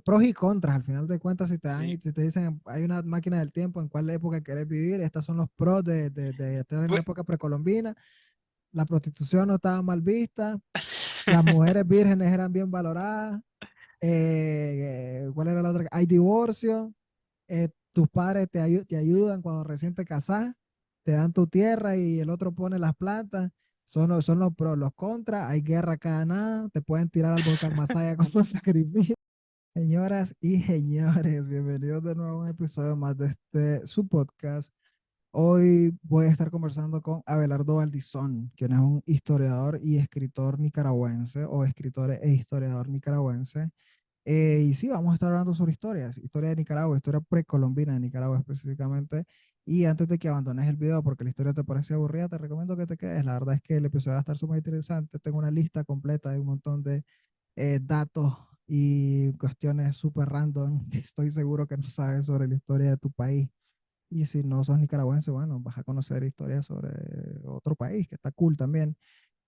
pros y contras, al final de cuentas, si te dan y Sí. si te dicen hay una máquina del tiempo, en cuál época querés vivir, estos son los pros de estar en la Pues, época precolombina, la prostitución no estaba mal vista, las mujeres vírgenes eran bien valoradas, ¿cuál era la otra? Hay divorcio, tus padres te ayudan cuando recién te casás, te dan tu tierra y el otro pone las plantas. Son los pros, los contras, hay guerra cada nada, te pueden tirar al volcán Masaya como sacrificio. Señoras y señores, bienvenidos de nuevo a un episodio más de su podcast. Hoy voy a estar conversando con Abelardo Valdizón, quien es un historiador y escritor nicaragüense, o escritor e historiador nicaragüense. Y sí, vamos a estar hablando sobre historias, historia de Nicaragua, historia precolombina de Nicaragua específicamente. Y antes de que abandones el video porque la historia te parece aburrida, te recomiendo que te quedes. La verdad es que el episodio va a estar súper interesante. Tengo una lista completa de un montón de datos y cuestiones súper random que estoy seguro que no sabes sobre la historia de tu país. Y si no sos nicaragüense, bueno, vas a conocer historias sobre otro país, que está cool también.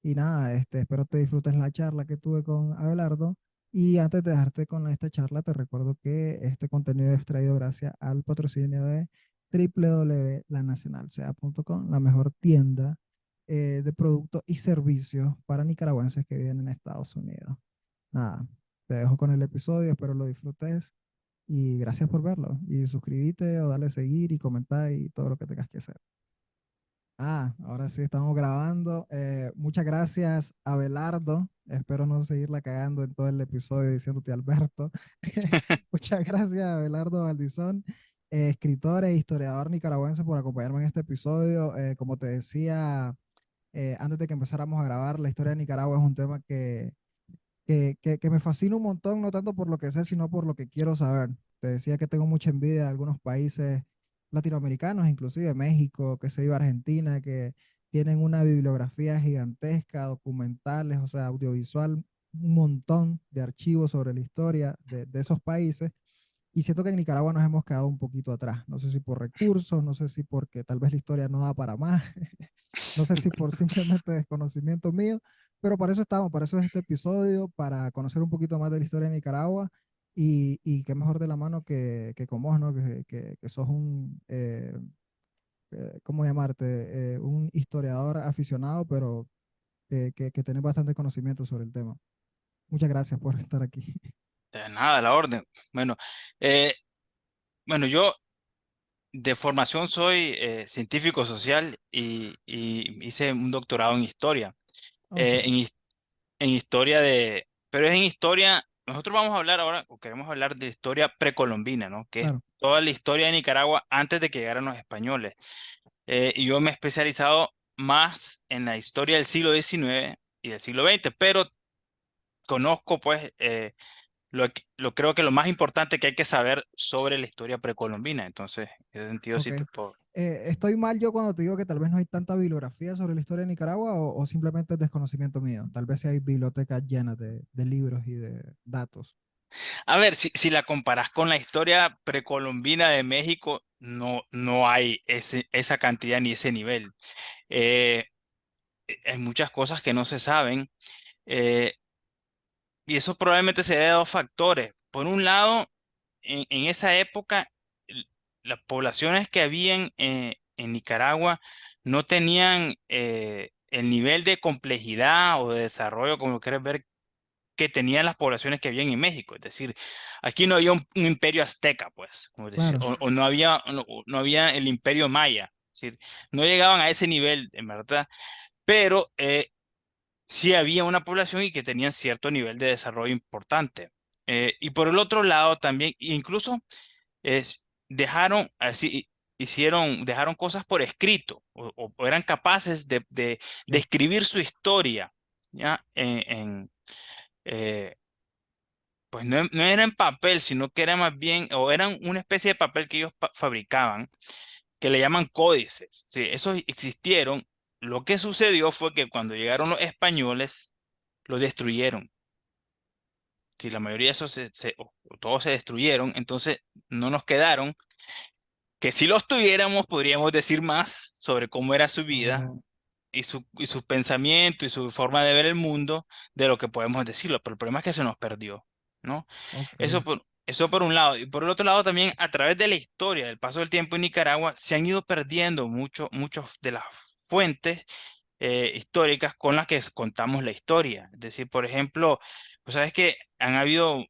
Y nada, espero te disfrutes la charla que tuve con Abelardo. Y antes de dejarte con esta charla, te recuerdo que este contenido es traído gracias al patrocinio de www.lanacionalsea.com, la mejor tienda de productos y servicios para nicaragüenses que viven en Estados Unidos. Nada, te dejo con el episodio, espero lo disfrutes y gracias por verlo. Y suscríbete o dale seguir y comentar y todo lo que tengas que hacer. Ahora sí estamos grabando. Muchas gracias, Abelardo. Espero no seguirla cagando en todo el episodio diciéndote Alberto. Muchas gracias, Abelardo Valdizón, escritor e historiador nicaragüense, por acompañarme en este episodio. Como te decía, antes de que empezáramos a grabar, la historia de Nicaragua es un tema que me fascina un montón, no tanto por lo que sé, sino por lo que quiero saber. Te decía que tengo mucha envidia de algunos países latinoamericanos, inclusive México, que se iba a Argentina, que tienen una bibliografía gigantesca, documentales, o sea, audiovisual, un montón de archivos sobre la historia de esos países. Y siento que en Nicaragua nos hemos quedado un poquito atrás. No sé si por recursos, no sé si porque tal vez la historia no da para más, no sé si por simplemente desconocimiento mío, pero para eso estamos, para eso es este episodio, para conocer un poquito más de la historia de Nicaragua y qué mejor de la mano que con vos, ¿no? Que sos un, ¿cómo llamarte? Un historiador aficionado, pero que tenés bastante conocimiento sobre el tema. Muchas gracias por estar aquí. de nada, a la orden. Bueno, eh, bueno, yo de formación soy científico social y hice un doctorado en historia. Ok, Eh, en, his- en historia pero es en historia, nosotros vamos a hablar ahora, o queremos hablar de historia precolombina, ¿no? Que es claro, toda la historia de Nicaragua antes de que llegaran los españoles. Y yo me he especializado más en la historia del siglo XIX y del siglo XX, pero conozco pues creo que lo más importante que hay que saber sobre la historia precolombina. Entonces, en ese sentido ok. sí te puedo. ¿Estoy mal yo cuando te digo que tal vez no hay tanta bibliografía sobre la historia de Nicaragua o simplemente es desconocimiento mío? Tal vez sí hay bibliotecas llenas de libros y de datos. A ver, si la comparas con la historia precolombina de México, no hay esa cantidad ni ese nivel. Eh, hay muchas cosas que no se saben, eh, y eso probablemente se debe a dos factores. Por un lado, en esa época, l- las poblaciones que habían en Nicaragua no tenían el nivel de complejidad o de desarrollo, como quieres ver, que tenían las poblaciones que habían en México. Es decir, aquí no había un imperio azteca, pues, como decir, Claro, o no había el imperio maya. Es decir, no llegaban a ese nivel, en verdad, pero sí había una población y que tenían cierto nivel de desarrollo importante. Y por el otro lado también, incluso dejaron, dejaron cosas por escrito o eran capaces de sí, escribir su historia, ¿ya? Eh, pues no era en papel, sino que era más bien, o eran una especie de papel que ellos fabricaban, que le llaman códices. Sí, esos existieron. Lo que sucedió fue que cuando llegaron los españoles, los destruyeron. Si la mayoría de esos o todos se destruyeron, entonces no nos quedaron. Que si los tuviéramos, podríamos decir más sobre cómo era su vida oh, y su pensamiento y su forma de ver el mundo de lo que podemos decirlo. Pero el problema es que se nos perdió. ¿no? Ok. Eso por un lado. Y por el otro lado también, a través de la historia, del paso del tiempo en Nicaragua, se han ido perdiendo muchos de las fuentes históricas con las que contamos la historia. Es decir, por ejemplo, pues sabes que han habido,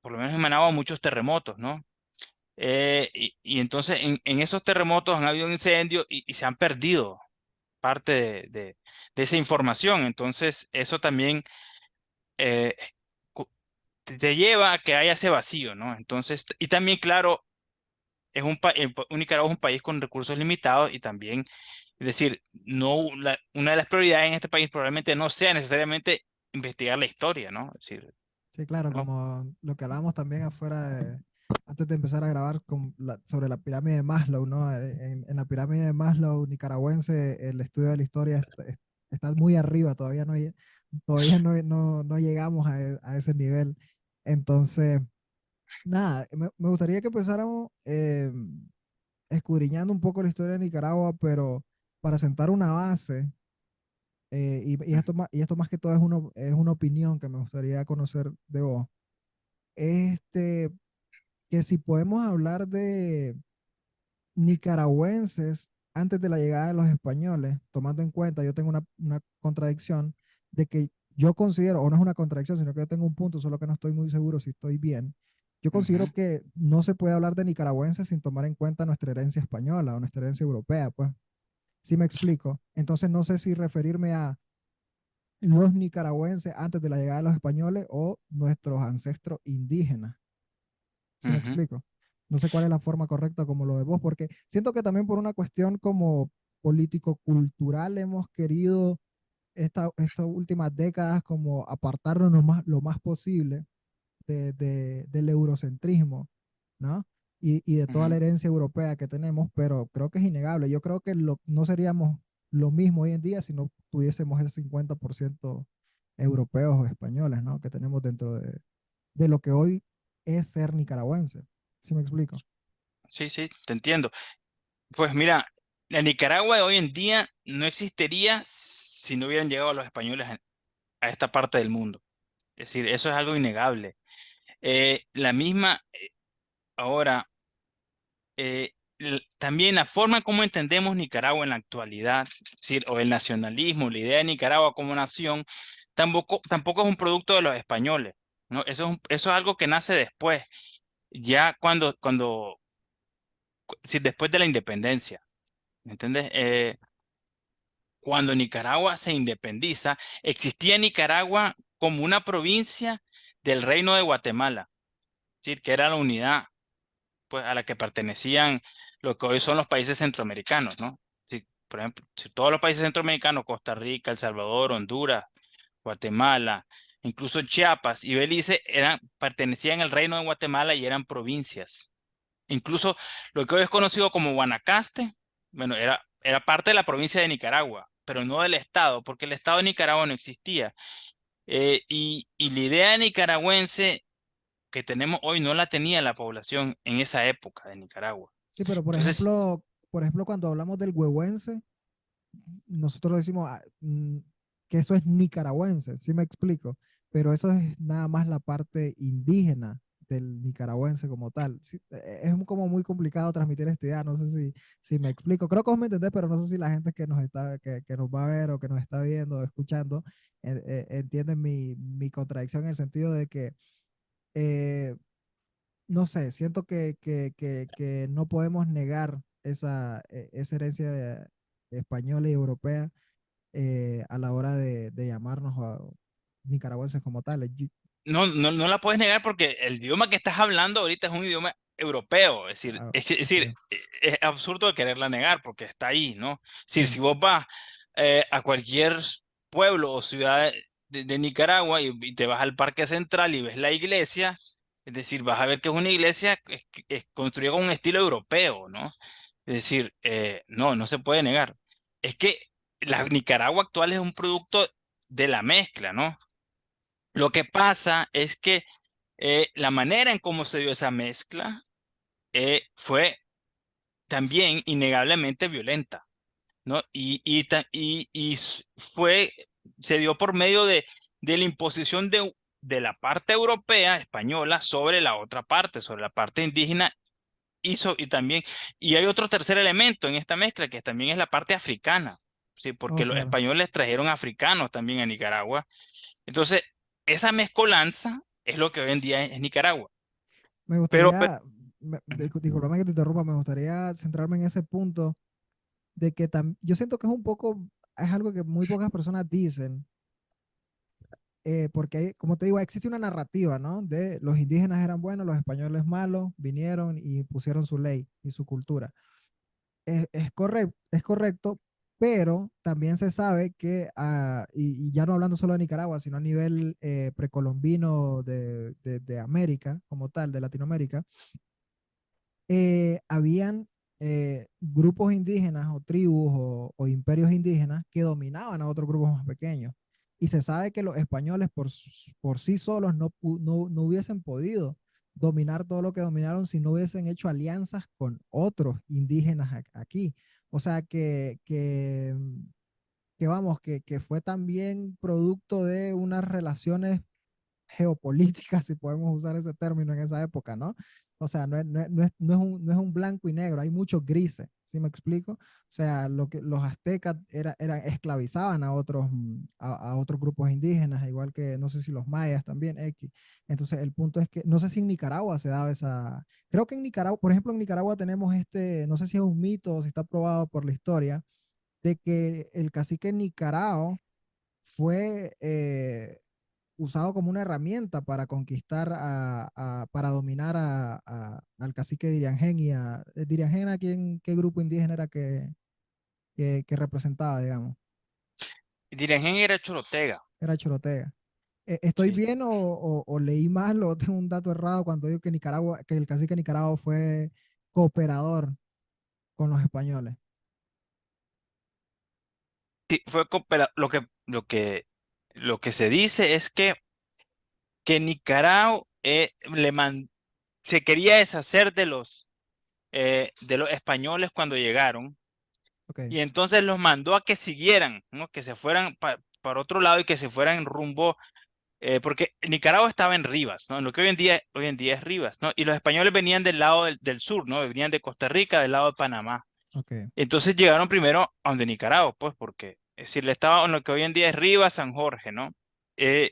por lo menos en Managua, muchos terremotos, ¿no? Y entonces en esos terremotos han habido incendios y se han perdido parte de esa información. Entonces, eso también eh, cu- te lleva a que haya ese vacío, ¿no? Entonces, y también, claro, un Nicaragua es un país con recursos limitados y también, es decir, una de las prioridades en este país probablemente no sea necesariamente investigar la historia, ¿no? Es decir, Sí, claro, ¿no? como lo que hablábamos también antes de empezar a grabar sobre la pirámide de Maslow, ¿no? En la pirámide de Maslow nicaragüense, el estudio de la historia está muy arriba, todavía no llegamos a ese nivel. Entonces, nada, me gustaría que empezáramos escudriñando un poco la historia de Nicaragua, pero para sentar una base, y esto más que todo es una opinión que me gustaría conocer de vos. Este, que si podemos hablar de nicaragüenses antes de la llegada de los españoles, tomando en cuenta, yo tengo una contradicción de que yo considero, o no es una contradicción, sino que yo tengo un punto, solo que no estoy muy seguro si estoy bien. Yo considero Ujú, que no se puede hablar de nicaragüenses sin tomar en cuenta nuestra herencia española o nuestra herencia europea, pues. ¿Sí me explico? Entonces no sé si referirme a los nicaragüenses antes de la llegada de los españoles o nuestros ancestros indígenas. ¿Sí me ujú, explico? No sé cuál es la forma correcta como lo de vos, porque siento que también por una cuestión como político-cultural hemos querido estas últimas décadas como apartarnos lo más posible del eurocentrismo, ¿no? Y de toda ujú. la herencia europea que tenemos, pero creo que es innegable. Yo creo que no seríamos lo mismo hoy en día si no tuviésemos el 50% europeos o españoles, ¿no? Que tenemos dentro de lo que hoy es ser nicaragüense. ¿Sí me explico? Sí, sí, te entiendo. Pues mira, la Nicaragua de hoy en día no existiría si no hubieran llegado los españoles a esta parte del mundo. Es decir, eso es algo innegable. La misma, ahora, también la forma como entendemos Nicaragua en la actualidad, es decir, o el nacionalismo, la idea de Nicaragua como nación, tampoco es un producto de los españoles, ¿no? Eso es algo que nace después, ya es decir, después de la independencia, ¿me entiendes? Cuando Nicaragua se independiza, existía Nicaragua como una provincia del Reino de Guatemala, es decir, que era la unidad pues, a la que pertenecían lo que hoy son los países centroamericanos, ¿no? Si, por ejemplo, si todos los países centroamericanos, Costa Rica, El Salvador, Honduras, Guatemala, incluso Chiapas y Belice pertenecían al Reino de Guatemala y eran provincias. Incluso lo que hoy es conocido como Guanacaste, bueno, era parte de la provincia de Nicaragua, pero no del Estado, porque el Estado de Nicaragua no existía. Y la idea nicaragüense que tenemos hoy no la tenía la población en esa época de Nicaragua. Sí, pero Entonces, por ejemplo, cuando hablamos del huehuense, nosotros decimos que eso es nicaragüense, ¿sí me explico? Pero eso es nada más la parte indígena del nicaragüense como tal. Sí, es como muy complicado transmitir esta idea, no sé si me explico. Creo que vos me entendés, pero no sé si la gente que nos va a ver o que nos está viendo o escuchando entiende mi contradicción en el sentido de que eh, no sé, siento que no podemos negar esa herencia española y europea a la hora de llamarnos a nicaragüenses como tales. no la puedes negar porque el idioma que estás hablando ahorita es un idioma europeo. Es Ok, decir, es absurdo de quererla negar porque está ahí, ¿no? Es decir, sí, si vos vas a cualquier pueblo o ciudad de Nicaragua y te vas al Parque Central y ves la iglesia, es decir, vas a ver que es una iglesia que es construida con un estilo europeo, ¿no? Es decir, no se puede negar. Es que la Nicaragua actual es un producto de la mezcla, ¿no? Lo que pasa es que la manera en cómo se dio esa mezcla fue también innegablemente violenta, ¿no? Se dio por medio de la imposición de la parte europea, española, sobre la otra parte, sobre la parte indígena, y también, y hay otro tercer elemento en esta mezcla, que también es la parte africana, ¿sí? Porque Oh, los claro. españoles trajeron africanos también a Nicaragua. Entonces, esa mezcolanza es lo que hoy en día es Nicaragua. Me Pero, gustaría, discúlpame que te interrumpa, me gustaría centrarme en ese punto de que yo siento que es un poco, es algo que muy pocas personas dicen, porque como te digo, existe una narrativa, ¿no? De los indígenas eran buenos, los españoles malos, vinieron y pusieron su ley y su cultura. Es correcto, pero también se sabe que, y ya no hablando solo de Nicaragua, sino a nivel precolombino de América como tal, de Latinoamérica, habían grupos indígenas o tribus o imperios indígenas que dominaban a otros grupos más pequeños. Y se sabe que los españoles por sí solos no hubiesen podido dominar todo lo que dominaron si no hubiesen hecho alianzas con otros indígenas aquí. O sea que vamos, que fue también producto de unas relaciones geopolítica, si podemos usar ese término en esa época, ¿no? O sea, no es un blanco y negro, hay muchos grises, ¿sí me explico? O sea, lo que los aztecas esclavizaban a otros, a otros grupos indígenas, igual que no sé si los mayas también, X. Entonces, el punto es que no sé si en Nicaragua se daba esa. Creo que en Nicaragua, por ejemplo, en Nicaragua tenemos no sé si es un mito o si está probado por la historia, de que el cacique Nicarao fue usado como una herramienta para conquistar, para dominar al cacique Diriangén y Diriangén, ¿a qué grupo indígena era que representaba, digamos? Dirigen era Chorotega. Era Chorotega. ¿Estoy Sí. bien o leí mal o tengo un dato errado cuando digo que Nicaragua, que el cacique de Nicaragua fue cooperador con los españoles? Sí, lo que se dice es que Nicaragua se quería deshacer de los españoles cuando llegaron, Ok, y entonces los mandó a que siguieran, ¿no? Que se fueran para otro lado y que se fueran en rumbo, porque Nicaragua estaba en Rivas, ¿no? En lo que hoy en día es Rivas, ¿no? Y los españoles venían del lado del sur, ¿no? Venían de Costa Rica, del lado de Panamá. ok. Entonces llegaron primero a donde Nicaragua, pues, porque es decir, el estado en lo que hoy en día es Rivas, San Jorge, ¿no? Eh,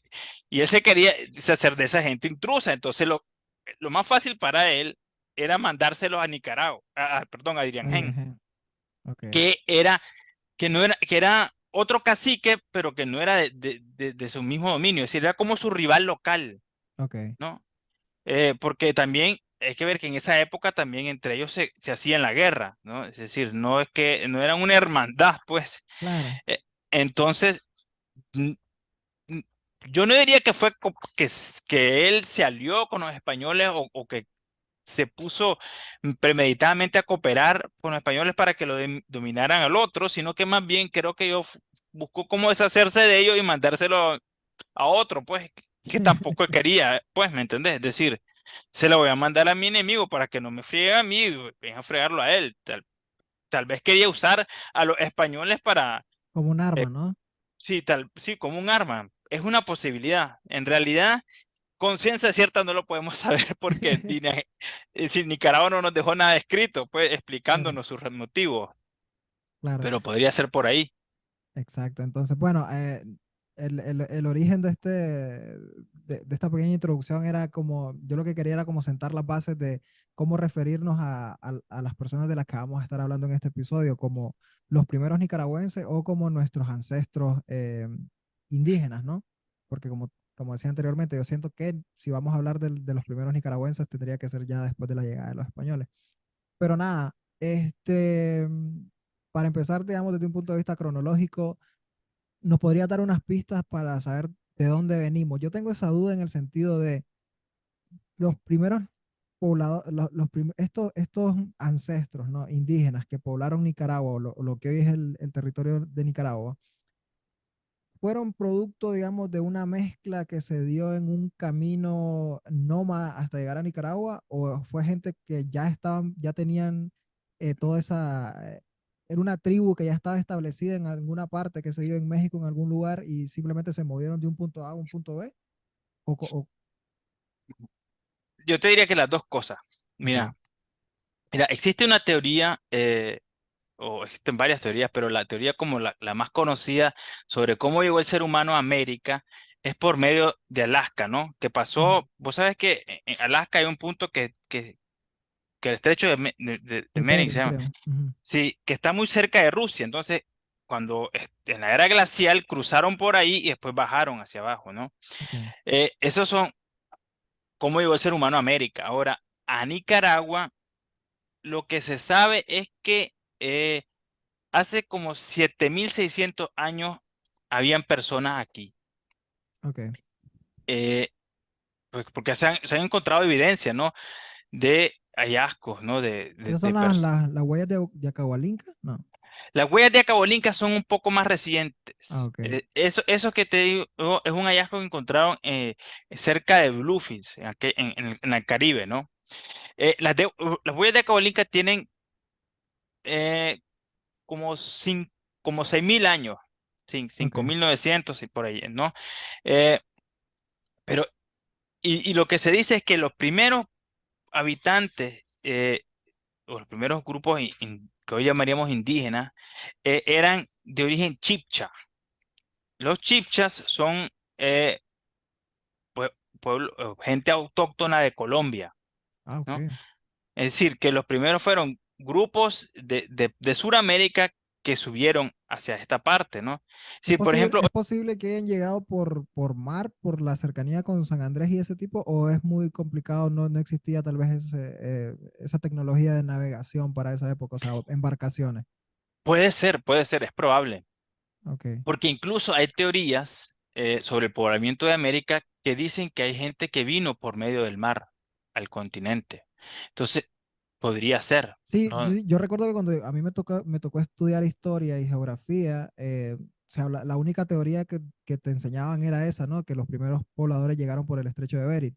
y él se quería deshacer de esa gente intrusa, entonces lo más fácil para él era mandárselos a Nicaragua, perdón, a A Diriangén, Diriangén. Ok, que era, que era otro cacique, pero que no era de su mismo dominio, es decir, era como su rival local, ok. ¿no? Porque también hay que ver que en esa época también entre ellos se hacían la guerra, ¿no? Es decir, no es que no eran una hermandad, pues. Claro. Eh, entonces, n- n- yo no diría que fue que él se alió con los españoles o que se puso premeditadamente a cooperar con los españoles para que dominaran al otro, sino que más bien creo que buscó cómo deshacerse de ellos y mandárselo a otro, pues, que tampoco quería, pues, ¿me entendés? Es decir, se lo voy a mandar a mi enemigo para que no me friegue a mí, venga a fregarlo a él. Tal vez quería usar a los españoles para, Como un eh, arma, ¿no? sí, sí, como un arma. Es una posibilidad. En realidad, con ciencia cierta no lo podemos saber porque si Nicaragua no nos dejó nada escrito, pues, Claro, explicándonos sus motivos, claro. pero podría ser por ahí. Exacto. Entonces, bueno, el origen de esta pequeña introducción era como, yo lo que quería era como sentar las bases de cómo referirnos a las personas de las que vamos a estar hablando en este episodio, como los primeros nicaragüenses o como nuestros ancestros indígenas, ¿no? Porque como decía anteriormente, yo siento que si vamos a hablar de los primeros nicaragüenses, tendría que ser ya después de la llegada de los españoles. Pero nada, para empezar, digamos, desde un punto de vista cronológico, nos podría dar unas pistas para saber de dónde venimos. Yo tengo esa duda en el sentido de los primeros poblados, estos ancestros, ¿no? Indígenas que poblaron Nicaragua, o lo que hoy es el territorio de Nicaragua, fueron producto, digamos, de una mezcla que se dio en un camino nómada hasta llegar a Nicaragua, o fue gente que ya tenían toda era una tribu que ya estaba establecida en alguna parte, que se dio en México, en algún lugar, y simplemente se movieron de un punto A a un punto B. O, Yo te diría que las dos cosas. ok, Mira, existe una teoría, o existen varias teorías, pero la teoría como la más conocida sobre cómo llegó el ser humano a América es por medio de Alaska, ¿no? Que ujú, pasó, vos sabes que en Alaska hay un punto que el estrecho de de Bering se Bering, llama, creo. Ujú, sí, que está muy cerca de Rusia. Entonces, cuando en la era glacial cruzaron por ahí y después bajaron hacia abajo, ¿no? ok, Esos son cómo llegó el ser humano a América. Ahora, a Nicaragua, lo que se sabe es que hace como 7600 años habían personas aquí. ok. Eh, pues porque se han encontrado evidencia, ¿no? De hallazgos, ¿no? ¿Esas son las huellas de Acahualinca? No. Las huellas de Acabolinca son un poco más Ah, recientes. ok, Eso que te digo es un hallazgo que encontraron cerca de Bluefields, en el Caribe, ¿no? Las huellas de Acabolinca tienen eh, como, como 6000 años, ok, 5900 y por ahí, ¿no? Eh, pero, y lo que se dice es que los primeros habitantes, o los primeros grupos que hoy llamaríamos indígenas, eran de origen chipcha. Los chipchas son eh, gente autóctona de Colombia, ah, ok. ¿no? Es decir, que los primeros fueron grupos de Sudamérica que subieron hacia esta parte, ¿no? Sí, por ejemplo, Es posible que hayan llegado por mar, por la cercanía con San Andrés y ese tipo, o es muy complicado, no existía tal vez esa tecnología de navegación para esa época, o sea, embarcaciones. puede ser, es probable, Ok. porque incluso hay teorías sobre el poblamiento de América que dicen que hay gente que vino por medio del mar al continente. Entonces, podría ser, Sí, ¿no? yo recuerdo que cuando a mí me tocó estudiar historia y geografía, o sea, la única teoría que te enseñaban era esa, ¿no? Que los primeros pobladores llegaron por el estrecho de Bering.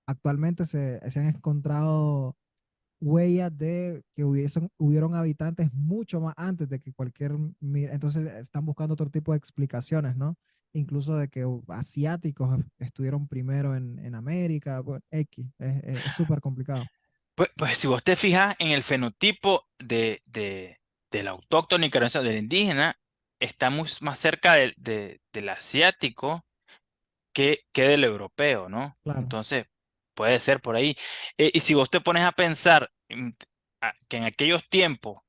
Actualmente se han encontrado huellas de que hubieron habitantes mucho más antes de que entonces están buscando otro tipo de explicaciones, ¿no? Incluso de que asiáticos estuvieron primero en América, bueno, X, es súper complicado. Pues si vos te fijas en el fenotipo del autóctono nicaragüense, del indígena, está más cerca del asiático que del europeo, ¿no? Claro, Entonces, puede ser por ahí. Y si vos te pones a pensar que en aquellos tiempos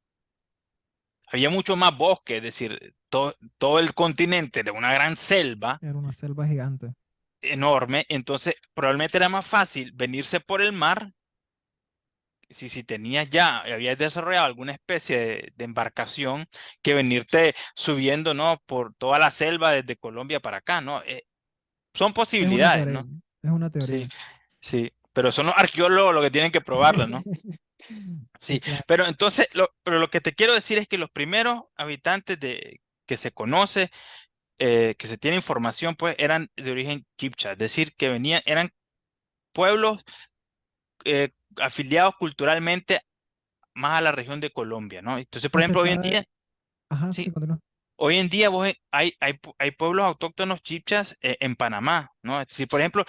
había mucho más bosque, es decir, todo el continente de una gran selva era una selva gigante, enorme, entonces probablemente era más fácil venirse por el mar si tenías ya, habías desarrollado alguna especie de embarcación que venirte subiendo, ¿no? Por toda la selva desde Colombia para acá, ¿no? Son es una posibilidades, teoría, ¿no? es una Sí, teoría. sí, pero son los arqueólogos los que tienen que probarlo, ¿no? Sí, Sí, claro. pero entonces, pero lo que te quiero decir es que los primeros habitantes que se conoce, que se tiene información, pues eran de origen chibcha, es decir, que eran pueblos afiliados culturalmente más a la región de Colombia, ¿no? Entonces, por Y se ejemplo, hoy en sabe, día, ajá, sí, sí, continúa. hoy en día hay pueblos autóctonos chibchas en Panamá, ¿no? Es decir, por ejemplo,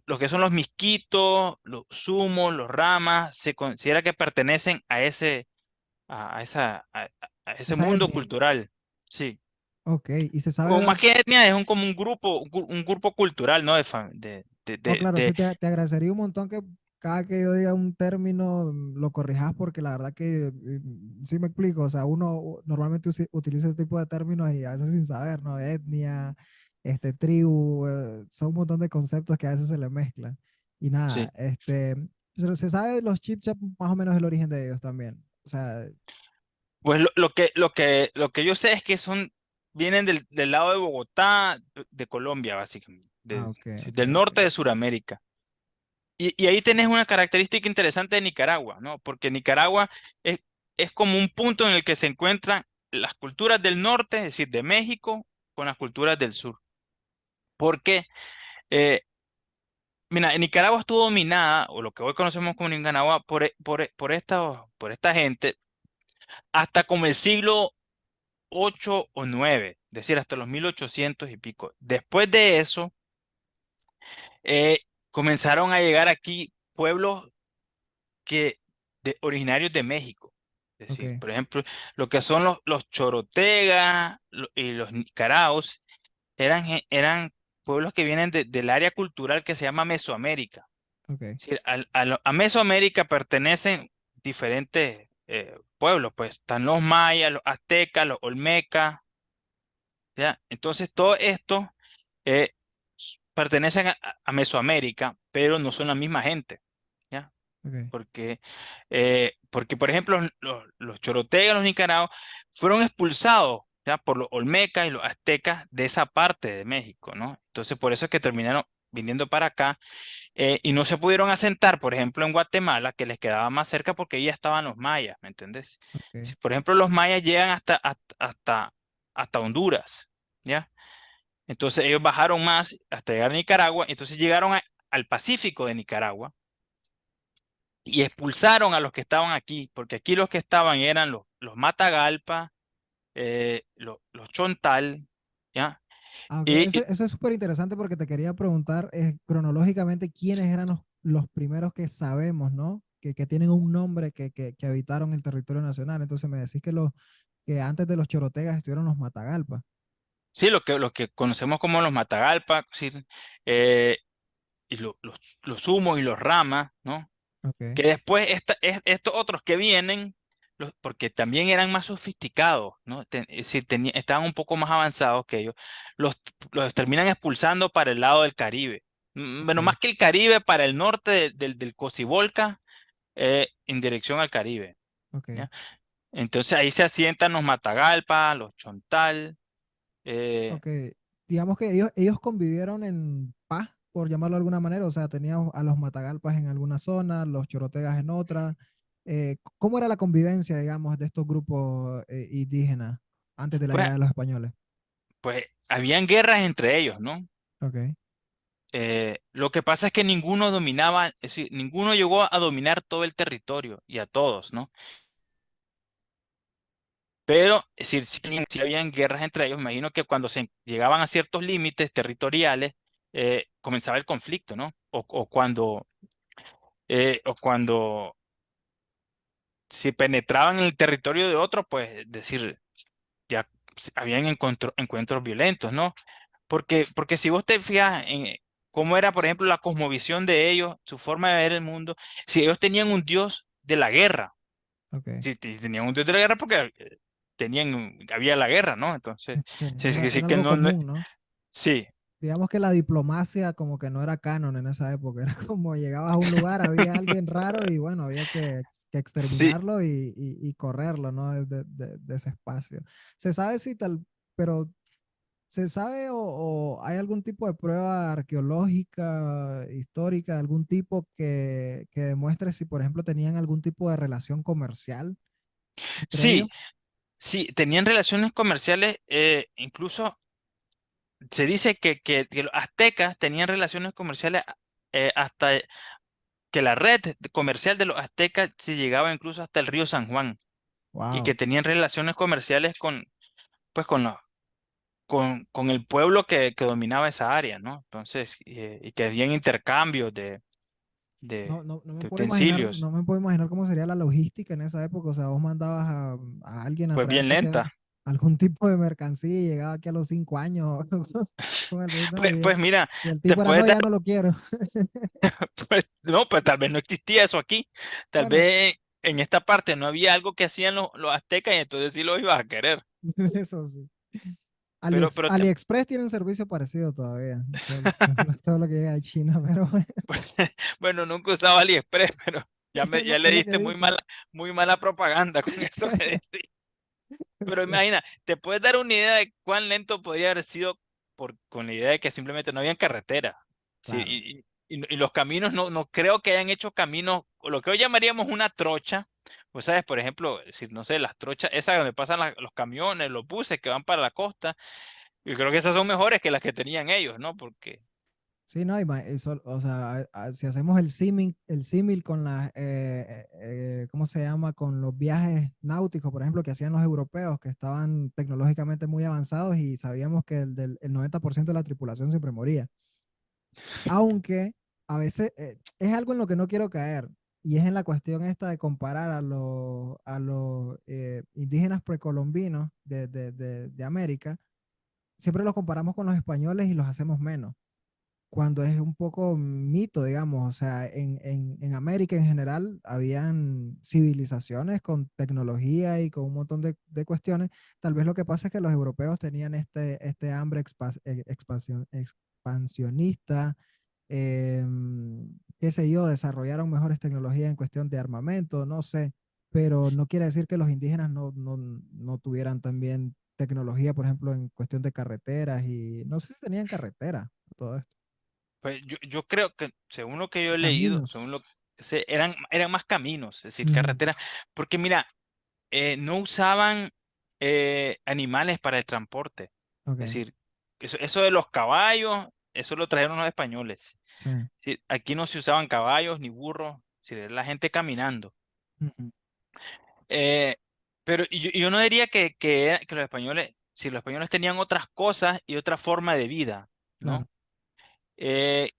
lo que son los misquitos, los sumos, los ramas, se considera que pertenecen a ese Esa mundo etnia. cultural, sí. Ok, y se O sabe, más que etnia, es como un grupo, un grupo cultural, ¿no? oh, claro, sí, te agradecería un montón que cada que yo diga un término lo corrijas porque la verdad que sí me explico, o sea, uno normalmente utiliza ese tipo de términos y a veces sin saber, ¿no? Etnia, tribu, son un montón de conceptos que a veces se le mezclan. Y nada, sí. pero se sabe de los chipchas más o menos el origen de ellos también. O sea, Pues lo que yo sé es que vienen del lado de Bogotá, de Colombia, básicamente, ok, sí, ok, del ok. norte de Sudamérica. Y ahí tenés una característica interesante de Nicaragua, ¿no? Porque Nicaragua es, es como un punto en el que se encuentran las culturas del norte, es decir, de México, con las culturas del sur. Porque, eh, mira, Nicaragua estuvo dominada, o lo que hoy conocemos como Nicaragua, por esta gente, hasta como el siglo 8 o 9, es decir, hasta los 1800 y pico. Después de eso, eh, comenzaron a llegar aquí pueblos que originarios de México. Es decir, Ok, por ejemplo, lo que son los chorotegas y los nicaraos eran pueblos que vienen del área cultural que se llama Mesoamérica. ok, Es decir, a Mesoamérica pertenecen diferentes pueblos, pues están los mayas, los aztecas, los olmecas, ¿ya? Entonces, todo esto eh, pertenecen a Mesoamérica, pero no son la misma gente, ¿ya? ok, Porque, por ejemplo, los chorotegas, los nicaraos, fueron expulsados, ¿ya? Por los olmecas y los aztecas de esa parte de México, ¿no? Entonces, por eso es que terminaron viniendo para acá y no se pudieron asentar, por ejemplo, en Guatemala, que les quedaba más cerca porque ahí ya estaban los mayas, ¿me entendés? ok, Si, por ejemplo, los mayas llegan hasta Honduras, ¿ya? Entonces ellos bajaron más hasta llegar a Nicaragua, entonces llegaron al Pacífico de Nicaragua y expulsaron a los que estaban aquí, porque aquí los que estaban eran los Matagalpa, los Chontal, ¿ya? Aunque Y, eso, eso es súper interesante porque te quería preguntar cronológicamente quiénes eran los primeros que sabemos, ¿no? Que tienen un nombre que habitaron el territorio nacional. Entonces me decís que antes de los chorotegas estuvieron los Matagalpa. sí, lo que conocemos como los Matagalpa, sí, eh, y los Humos y los Ramas, ¿no? Ok, Que después estos otros que vienen, porque también eran más sofisticados, ¿no? Es decir, estaban un poco más avanzados que ellos, los, los terminan expulsando para el lado del Caribe. Bueno, ok, más que el Caribe, para el norte del Cocibolca, en dirección al Caribe, ok, ¿ya? Entonces ahí se asientan los Matagalpa, los Chontal. eh, ok. Digamos que ellos convivieron en paz, por llamarlo de alguna manera. O sea, teníamos a los Matagalpas en alguna zona, los chorotegas en otra. ¿Cómo era la convivencia, digamos, de estos grupos indígenas antes de la pues, llegada de los españoles? pues habían guerras entre ellos, ¿no? Ok, Lo que pasa es que ninguno dominaba, es decir, ninguno llegó a dominar todo el territorio y a todos, ¿no? Pero, es decir, sí habían guerras entre ellos. Me imagino que cuando se llegaban a ciertos límites territoriales, comenzaba el conflicto, ¿no? O cuando si penetraban en el territorio de otro, pues, es decir, ya habían encuentros violentos, ¿no? Porque si vos te fijas en cómo era, por ejemplo, la cosmovisión de ellos, su forma de ver el mundo, si ellos tenían un dios de la guerra, ok. si tenían un dios de la guerra porque había la guerra, ¿no? Entonces, Sí, sí, sí, sí era que algo no, común, ¿no? sí, Digamos que la diplomacia como que no era canon en esa época, era como llegabas a un lugar, había alguien raro y bueno, había que sí, exterminarlo y correrlo, ¿no? De ese espacio. Se sabe si tal, pero ¿se sabe o hay algún tipo de prueba arqueológica, histórica, de algún tipo que demuestre si, por ejemplo, tenían algún tipo de relación comercial entre ellos? sí, sí, tenían relaciones comerciales, incluso se dice que los aztecas tenían relaciones comerciales hasta que la red comercial de los aztecas se llegaba incluso hasta el río San Juan y que Wow. tenían relaciones comerciales pues, con el pueblo que dominaba esa área, ¿no? Entonces, y que habían intercambios de, No me de puedo imaginar, utensilios, no me puedo imaginar cómo sería la logística en esa época. O sea, vos mandabas a alguien a pues bien traerte hacia lenta. algún tipo de mercancía y llegaba aquí a los 5 años con el ritmo Pues mira, y el te tipo era, puedes no, dar, ya no lo quiero. pues, no, pues tal vez no existía eso aquí, tal Bueno, vez en esta parte no había algo que hacían los aztecas y entonces sí lo ibas a querer. eso sí. Pero AliExpress tiene un servicio parecido todavía. Todo lo que llega de China, pero bueno, bueno, nunca usaba AliExpress, pero ya le es lo que diste dicen. muy mala propaganda con eso que decís. Pero Sí, imagina, te puedes dar una idea de cuán lento podría haber sido con la idea de que simplemente no habían carretera. Sí, claro. y los caminos no creo que hayan hecho caminos, o lo que hoy llamaríamos una trocha. Pues sabes, por ejemplo, si no sé, las trochas, esas donde pasan los camiones, los buses que van para la costa, yo creo que esas son mejores que las que tenían ellos, ¿no? Porque, Sí, no, o sea, si hacemos el símil con ¿cómo se llama? Con los viajes náuticos, por ejemplo, que hacían los europeos, que estaban tecnológicamente muy avanzados y sabíamos que el 90% de la tripulación siempre moría. Aunque a veces es algo en lo que no quiero caer, y es en la cuestión esta de comparar a los indígenas precolombinos de América. Siempre los comparamos con los españoles y los hacemos menos, cuando es un poco mito, digamos. O sea, en América en general habían civilizaciones con tecnología y con un montón de cuestiones. Tal vez lo que pasa es que los europeos tenían este hambre expansionista, qué sé yo, desarrollaron mejores tecnologías en cuestión de armamento, no sé, pero no quiere decir que los indígenas no tuvieran también tecnología, por ejemplo, en cuestión de carreteras, y no sé si tenían carretera, todo esto. Pues yo creo que, según lo que yo he leído, Caminos. según lo eran más caminos, es decir, Ujú. carreteras, porque mira, no usaban animales para el transporte. Ok, Es decir, eso de los caballos, eso lo trajeron los españoles. sí. Sí, aquí no se usaban caballos ni burros, es decir, era la gente caminando. Ujú. Eh, pero yo no diría que los españoles, si los españoles tenían otras cosas y otra forma de vida, Claro, ¿no? Eh,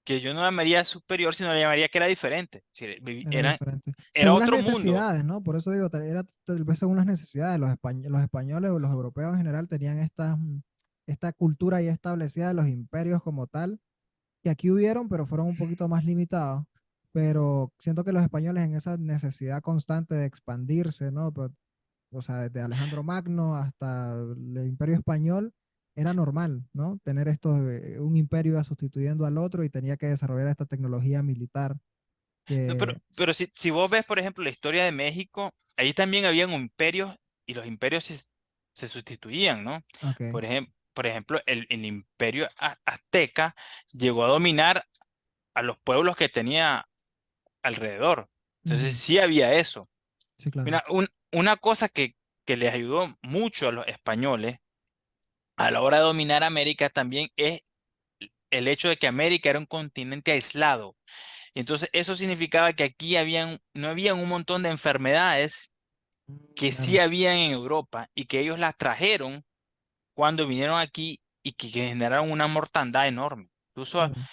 que yo no la llamaría superior, sino la llamaría que era diferente. Es decir, era diferente. era Según las otro mundo. necesidades, ¿no? Por eso digo, era tal vez según las necesidades. Los españoles o los europeos en general tenían esta cultura ya establecida de los imperios como tal, que aquí hubieron, pero fueron un poquito más limitados. Pero siento que los españoles en esa necesidad constante de expandirse, ¿no? O sea, desde Alejandro Magno hasta el Imperio Español, era normal, ¿no? Tener un imperio iba sustituyendo al otro y tenía que desarrollar esta tecnología militar No, que, pero si vos ves, por ejemplo, la historia de México, ahí también habían imperios y los imperios se sustituían, ¿no? ok, Por ejemplo, el imperio azteca llegó a dominar a los pueblos que tenía alrededor. Entonces ujú, sí había eso. sí, claro, Mira, una cosa que les ayudó mucho a los españoles a la hora de dominar América también es el hecho de que América era un continente aislado. Entonces eso significaba que aquí no habían un montón de enfermedades que sí claro, habían en Europa y que ellos las trajeron cuando vinieron aquí y que generaron una mortandad enorme. Incluso claro,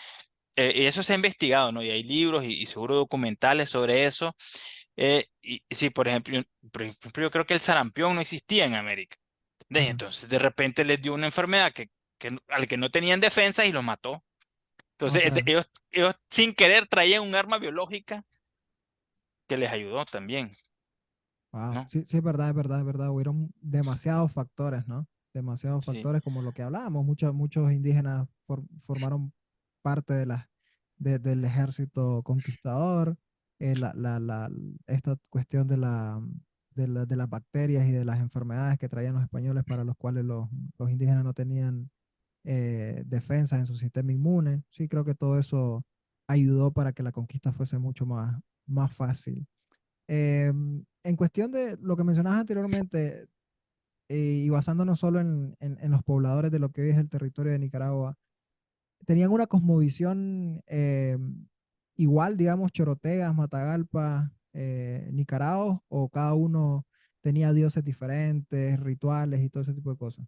eso se ha investigado, ¿no? Y hay libros y seguro documentales sobre eso. Y sí, por ejemplo, yo creo que el sarampión no existía en América. ajá, Entonces, de repente les dio una enfermedad al que no tenían defensa y los mató. o Entonces, sea, ellos sin querer traían un arma biológica que les ayudó también, wow, ¿no? sí, sí, es verdad, es verdad, es verdad, hubieron demasiados factores, ¿no? Demasiados Sí. factores como lo que hablábamos, muchos indígenas formaron parte del ejército conquistador. Esta cuestión de las bacterias y de las enfermedades que traían los españoles, para los cuales los indígenas no tenían defensas en su sistema inmune. Sí, creo que todo eso ayudó para que la conquista fuese mucho más fácil. En cuestión de lo que mencionabas anteriormente, y basándonos solo en los pobladores de lo que hoy es el territorio de Nicaragua, tenían una cosmovisión igual, digamos, chorotegas, Matagalpa, Nicaragua, o cada uno tenía dioses diferentes, rituales y todo ese tipo de cosas.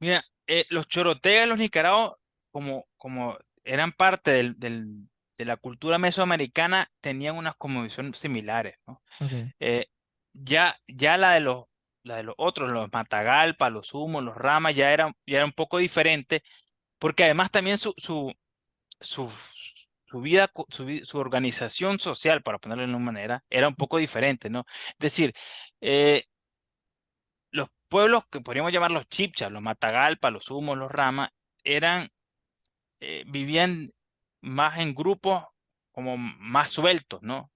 Mira, los chorotegas, los nicaragua, como eran parte de la cultura mesoamericana, tenían unas cosmovisiones similares, ¿no? Ok, Eh, ya la de los otros, los Matagalpa, los Humos, los Ramas, ya era un poco diferente, porque además también su, su vida, su organización social, para ponerlo de una manera, era un poco diferente, ¿no? Es decir, eh, los pueblos que podríamos llamar los Chipchas, los Matagalpa, los Humos, los Ramas, vivían más en grupos como más sueltos, ¿no?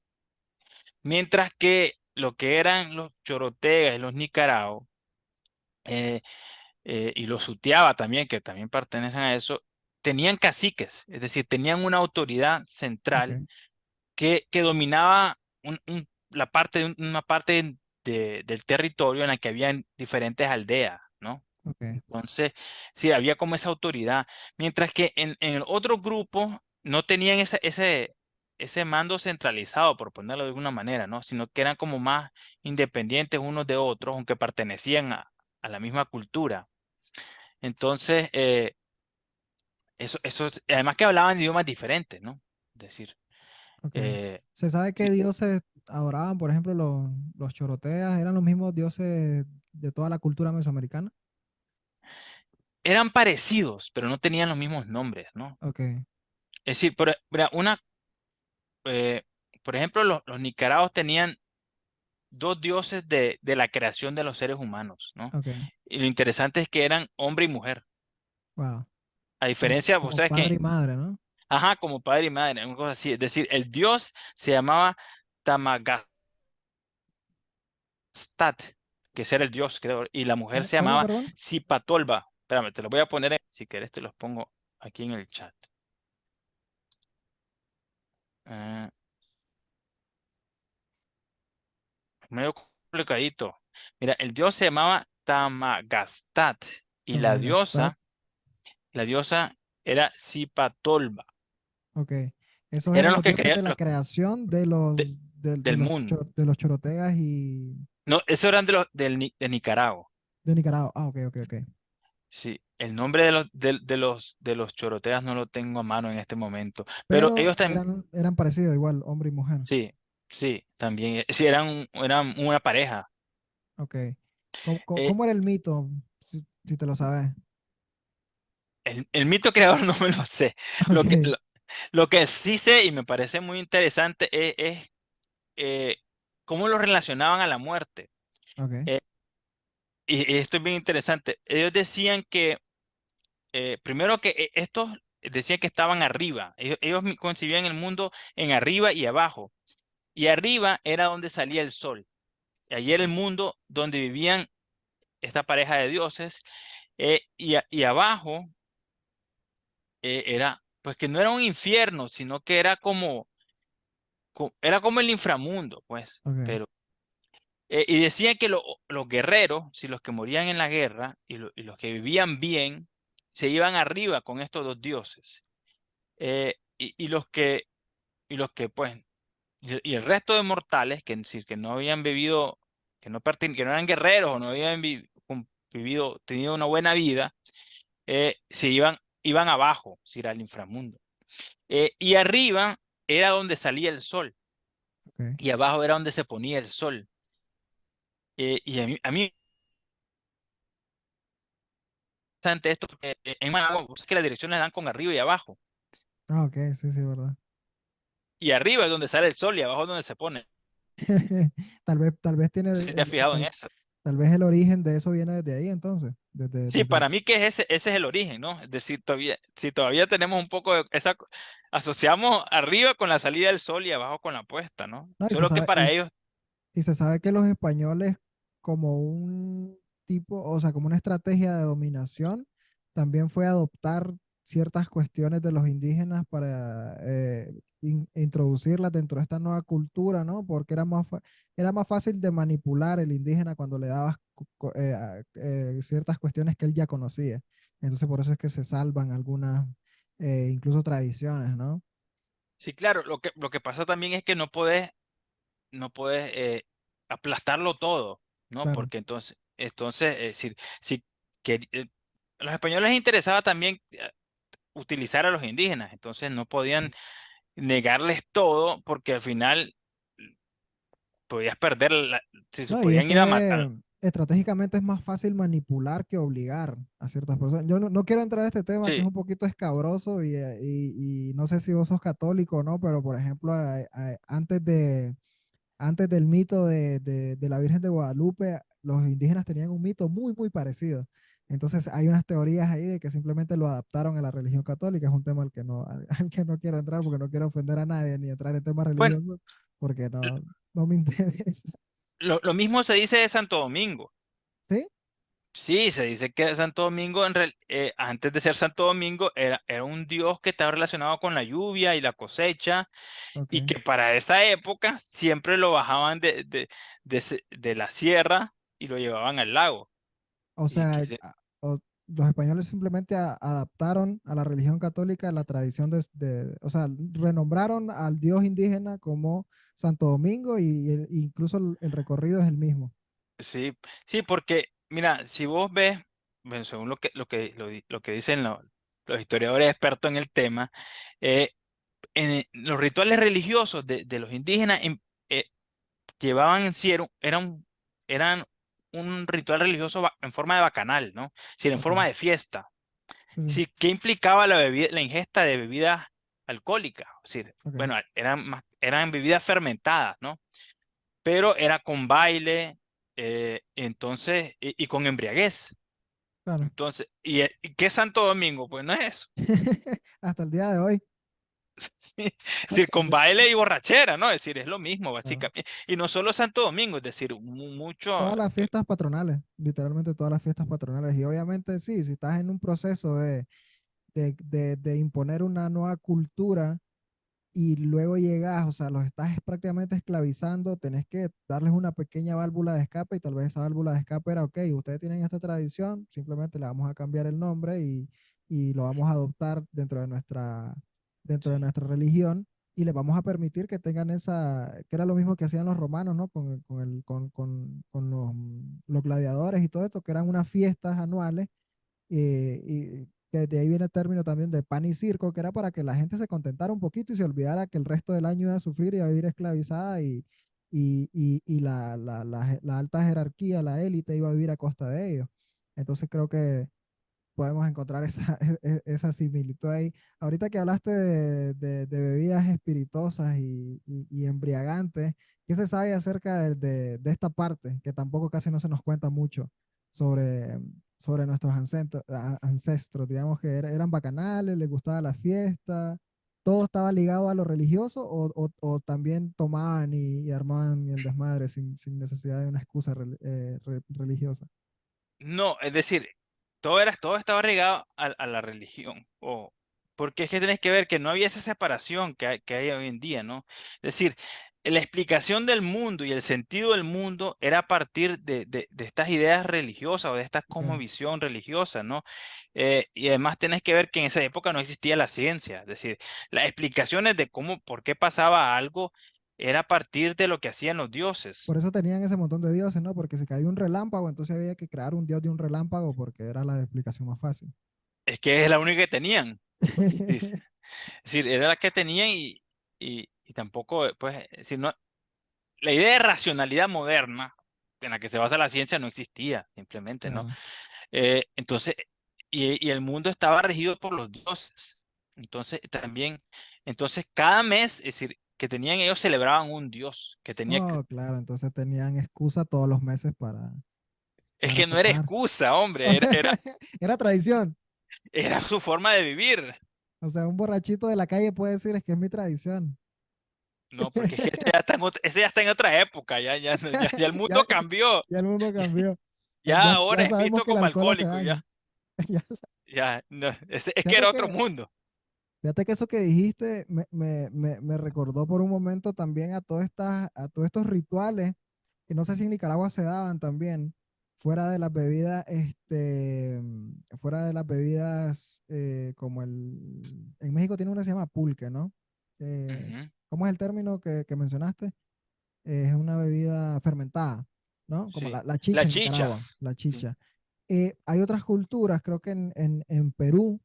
Mientras que lo que eran los Chorotegas y los Nicaragua, eh, y los Sutiaba también, que también pertenecen a eso, tenían caciques, es decir, tenían una autoridad central ok, que dominaba una parte del territorio en la que habían diferentes aldeas, ¿no? ok, Entonces, sí, había como esa autoridad, mientras que en el otro grupo no tenían ese mando centralizado, por ponerlo de alguna manera, ¿no? Sino que eran como más independientes unos de otros, aunque pertenecían a la misma cultura. Entonces, además que hablaban idiomas diferentes, ¿no? Es decir, Ok. eh, ¿Se sabe qué dioses adoraban? Por ejemplo, los choroteas, ¿eran los mismos dioses de toda la cultura mesoamericana? eran parecidos, pero no tenían los mismos nombres, ¿no? Ok, Es decir, mira, eh, por ejemplo, los nicaraos tenían dos dioses de la creación de los seres humanos, ¿no? ok. Y lo interesante es que eran hombre y mujer. Wow. A Como, diferencia, vos como sabes padre que, y madre, ¿no? ajá, como padre y madre, una cosa así. Es decir, el dios se llamaba Tamagastat, que ese era el dios, creo, y la mujer se ¿Cómo, llamaba perdón? Zipatolba. Espérame, te lo voy a poner, si querés te los pongo aquí en el chat. Ah, medio complicadito. Mira, el dios se llamaba Tamagastat y Tamagastat. la diosa era Zipatolba. Ok. Esos Eran eran los los que dioses creían de la creación de de- del mundo. de los choroteas y No, esos eran de Nicaragua. de Nicaragua. Ah, ok, ok, ok. Sí, el nombre de los choroteas no lo tengo a mano en este momento, pero Pero ellos también, eran parecidos igual, hombre y mujer. sí, sí, también, sí, eran una pareja. Ok. ¿Cómo, Eh, cómo era el mito? Si te lo sabes. el mito creador no me lo sé. Lo que, Ok, lo, lo que sí sé y me parece muy interesante es, eh, cómo lo relacionaban a la muerte. ok, Eh, y esto es bien interesante. Ellos decían que, primero que estos decían que estaban arriba. Ellos concibían el mundo en arriba y abajo. Y arriba era donde salía el sol. Y allí era el mundo donde vivían esta pareja de dioses. Y abajo era, pues que no era un infierno, sino que era era como el inframundo, pues. ok, Pero, y decían que los guerreros, si los que morían en la guerra y los que vivían bien, se iban arriba con estos dos dioses. Y los que, pues, y el resto de mortales, que, es decir, que no habían vivido, que no eran guerreros o no habían vivido, tenido una buena vida, iban abajo, es decir, al inframundo. Y arriba era donde salía el sol ok. y abajo era donde se ponía el sol. Y a mí ante esto, porque en Managua, es que las direcciones dan con arriba y abajo. Ah, ok, sí, sí, verdad. Y arriba es donde sale el sol y abajo es donde se pone. Tal vez tiene No sé si te has fijado en eso. tal vez el origen de eso viene desde ahí entonces, Sí, para mí que ese es el origen, ¿no? Es decir, si todavía tenemos un poco de asociamos arriba con la salida del sol y abajo con la puesta, ¿no? no, Solo que para ellos, y se sabe que los españoles, como un tipo, o sea, como una estrategia de dominación, también fue adoptar ciertas cuestiones de los indígenas para introducirlas dentro de esta nueva cultura, ¿no? Porque era más fácil de manipular el indígena cuando le dabas ciertas cuestiones que él ya conocía. Entonces, por eso es que se salvan algunas, incluso tradiciones, ¿no? sí, claro, lo que pasa también es que no puedes aplastarlo todo, ¿no? Claro. Porque entonces, es decir, si que, los españoles les interesaba también utilizar a los indígenas, entonces no podían negarles todo porque al final podías perder, si se No, y es podían ir a que matar. estratégicamente es más fácil manipular que obligar a ciertas personas. Yo no quiero entrar a este tema que es Sí, un poquito escabroso y no sé si vos sos católico o no, pero por ejemplo, antes del mito de la Virgen de Guadalupe, los indígenas tenían un mito muy, muy parecido. Entonces hay unas teorías ahí de que simplemente lo adaptaron a la religión católica. Es un tema al que no quiero entrar porque no quiero ofender a nadie ni entrar en temas bueno, religiosos porque no me interesa. lo mismo se dice de Santo Domingo. ¿Sí? Sí, se dice que Santo Domingo, antes de ser Santo Domingo, era un dios que estaba relacionado con la lluvia y la cosecha, Ok. y que para esa época siempre lo bajaban de la sierra y lo llevaban al lago. O Y sea, que se- los españoles simplemente adaptaron a la religión católica la tradición o sea, renombraron al dios indígena como Santo Domingo y incluso el recorrido es el mismo. sí, sí, porque mira, si vos ves, bueno, según lo que dicen, ¿no? los historiadores expertos en el tema, eh, en los rituales religiosos de los indígenas eh, llevaban en sí, eran un ritual religioso en forma de bacanal, ¿no? Es decir, en Ok, forma de fiesta. sí, sí, Sí, ¿qué implicaba la bebida, la ingesta de bebidas alcohólicas? Es decir, ok, bueno, eran bebidas fermentadas, ¿no? Pero era con baile, entonces, y con embriaguez. claro. Entonces, ¿y qué es Santo Domingo? Pues no es eso. Hasta el día de hoy, Sí, es decir, hasta el con día, baile y borrachera, ¿no? Es decir, es lo mismo, claro. básicamente. Y no solo Santo Domingo, es decir, mucho. Todas las fiestas patronales, literalmente todas las fiestas patronales. Y obviamente sí, si estás en un proceso de imponer una nueva cultura y luego llegas, o sea, los estás prácticamente esclavizando, tenés que darles una pequeña válvula de escape y tal vez esa válvula de escape era, ok, ustedes tienen esta tradición, simplemente le vamos a cambiar el nombre y lo vamos a adoptar dentro de nuestra religión y les vamos a permitir que tengan esa, que era lo mismo que hacían los romanos, ¿no? Con los gladiadores y todo esto, que eran unas fiestas anuales y que de ahí viene el término también de pan y circo, que era para que la gente se contentara un poquito y se olvidara que el resto del año iba a sufrir y iba a vivir esclavizada y la alta jerarquía, la élite iba a vivir a costa de ellos. Entonces creo que podemos encontrar esa, esa similitud ahí. Ahorita que hablaste de bebidas espirituosas y embriagantes, ¿qué se sabe acerca de esta parte que tampoco casi no se nos cuenta mucho sobre, sobre nuestros ancestros? Digamos que eran bacanales, les gustaba la fiesta, todo estaba ligado a lo religioso o también tomaban y armaban el desmadre sin necesidad de una excusa religiosa. No, es decir, todo estaba regado a la religión. Porque es que tenés que ver que no había esa separación que hay hoy en día, ¿no? Es decir, la explicación del mundo y el sentido del mundo era a partir de estas ideas religiosas o de esta Ok. cosmovisión religiosa, ¿no? Y además tenés que ver que en esa época no existía la ciencia. Es decir, las explicaciones de cómo, por qué pasaba algo era a partir de lo que hacían los Por dioses. eso tenían ese montón de dioses, ¿no? Porque si caía un relámpago, entonces había que crear un dios de un relámpago porque era la explicación más fácil. Es que es la única que tenían. Sí, es decir, era la que tenían y tampoco, pues, es decir, no, la idea de racionalidad moderna en la que se basa la ciencia no existía, simplemente, ¿no? Claro. Entonces, y el mundo estaba regido por los dioses. Entonces, también, entonces, cada mes, es decir, que tenían ellos celebraban un dios, que tenía que, Oh, claro, entonces tenían excusa todos los meses es para que no era tomar. excusa, hombre, Era tradición. era su forma de vivir. O sea, un borrachito de la calle puede decir es que es mi tradición. No, porque es que ese ya está en otra época, ya el Ya, mundo cambió. ya el mundo cambió. Ya Ya ahora es sabemos visto que el como alcohol hace alcohólico, daño. ya. Ya Ya, no, es que Fíjate era otro que, mundo. fíjate que eso que dijiste me recordó por un momento también a todos estos rituales que no sé si en Nicaragua se daban también, fuera de las bebidas, fuera de las bebidas como en México tiene una que se llama pulque, ¿no? Ujú. ¿Cómo es el término que mencionaste? Es una bebida fermentada, ¿no? Como Sí. la La chicha en chicha. Nicaragua, la Sí. chicha. Hay otras culturas, creo que en Perú,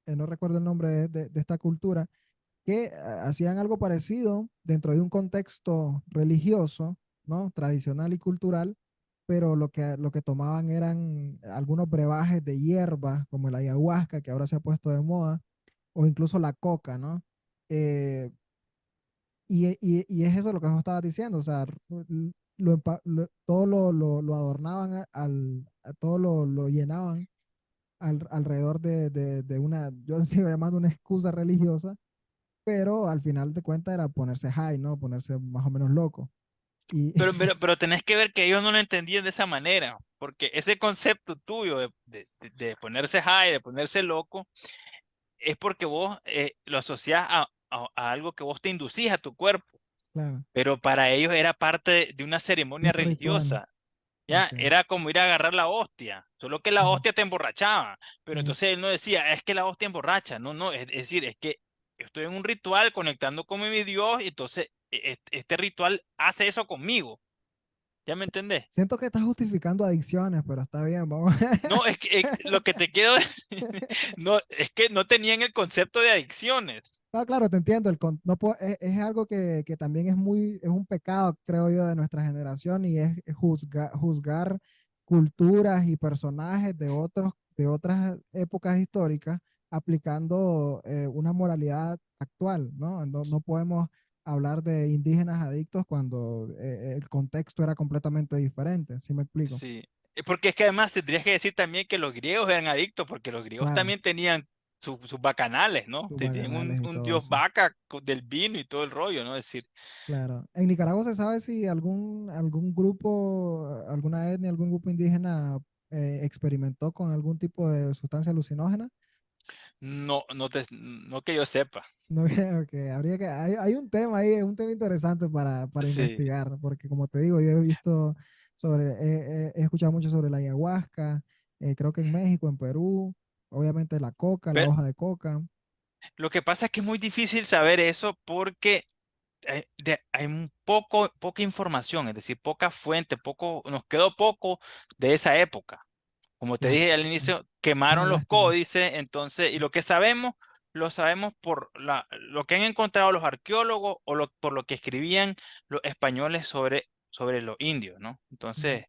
no recuerdo el nombre de esta cultura, que hacían algo parecido dentro de un contexto religioso, ¿no? Tradicional y cultural, pero lo que tomaban eran algunos brebajes de hierba, como el ayahuasca, que ahora se ha puesto de moda, o incluso la coca, ¿no? Eh, y es eso lo que vos estabas diciendo, o sea, todo lo adornaban todo lo llenaban alrededor de una, yo sigo llamando una excusa religiosa, pero al final de cuentas era ponerse high, ¿no? Ponerse más o menos loco. Y Pero tenés que ver que ellos no lo entendían de esa manera, porque ese concepto tuyo de ponerse high, de ponerse loco, es porque vos lo asociás a algo que vos te inducís a tu cuerpo, claro, pero para ellos era parte de una de ceremonia un ritual. religiosa. Ya, Ok. era como ir a agarrar la hostia, solo que la Ujú, hostia te emborrachaba, pero ujú. entonces él no decía, es que la hostia emborracha, no, no, es decir, es que yo estoy en un ritual conectando con mi Dios, y entonces este ritual hace eso conmigo. ¿Ya me entendés? Siento que estás justificando adicciones, pero está bien, vamos. No, es que lo que te quiero decir, no, es que no tenían el concepto de adicciones. No, claro, te entiendo. No es algo que también es un pecado, creo yo, de nuestra generación y es juzgar culturas y personajes de otras épocas históricas aplicando una moralidad actual, ¿no? No podemos hablar de indígenas adictos cuando el contexto era completamente diferente, ¿sí me explico? Sí, porque es que además tendrías que decir también que los griegos eran adictos, porque los griegos Claro, también tenían sus bacanales, ¿no? sus Tenían bacanales y un todo dios eso. vaca del vino y todo el rollo, ¿no? Es decir, Claro. En Nicaragua se sabe si algún grupo, alguna etnia, algún grupo indígena experimentó con algún tipo de sustancia alucinógena. no que yo sepa. No, que hay un tema ahí, un tema interesante para Sí. investigar, porque como te digo, yo he visto he escuchado mucho sobre la ayahuasca, creo que en México, en Perú, obviamente la coca, la Pero hoja de coca. lo que pasa es que es muy difícil saber eso porque hay poca información, es decir, poca fuente, nos quedó poco de esa época. Como te Claro, dije al inicio, quemaron una los lástima. códices, entonces, y lo que sabemos, lo sabemos por lo que han encontrado los arqueólogos o por lo que escribían los españoles sobre los indios, ¿no? Ujú. Entonces,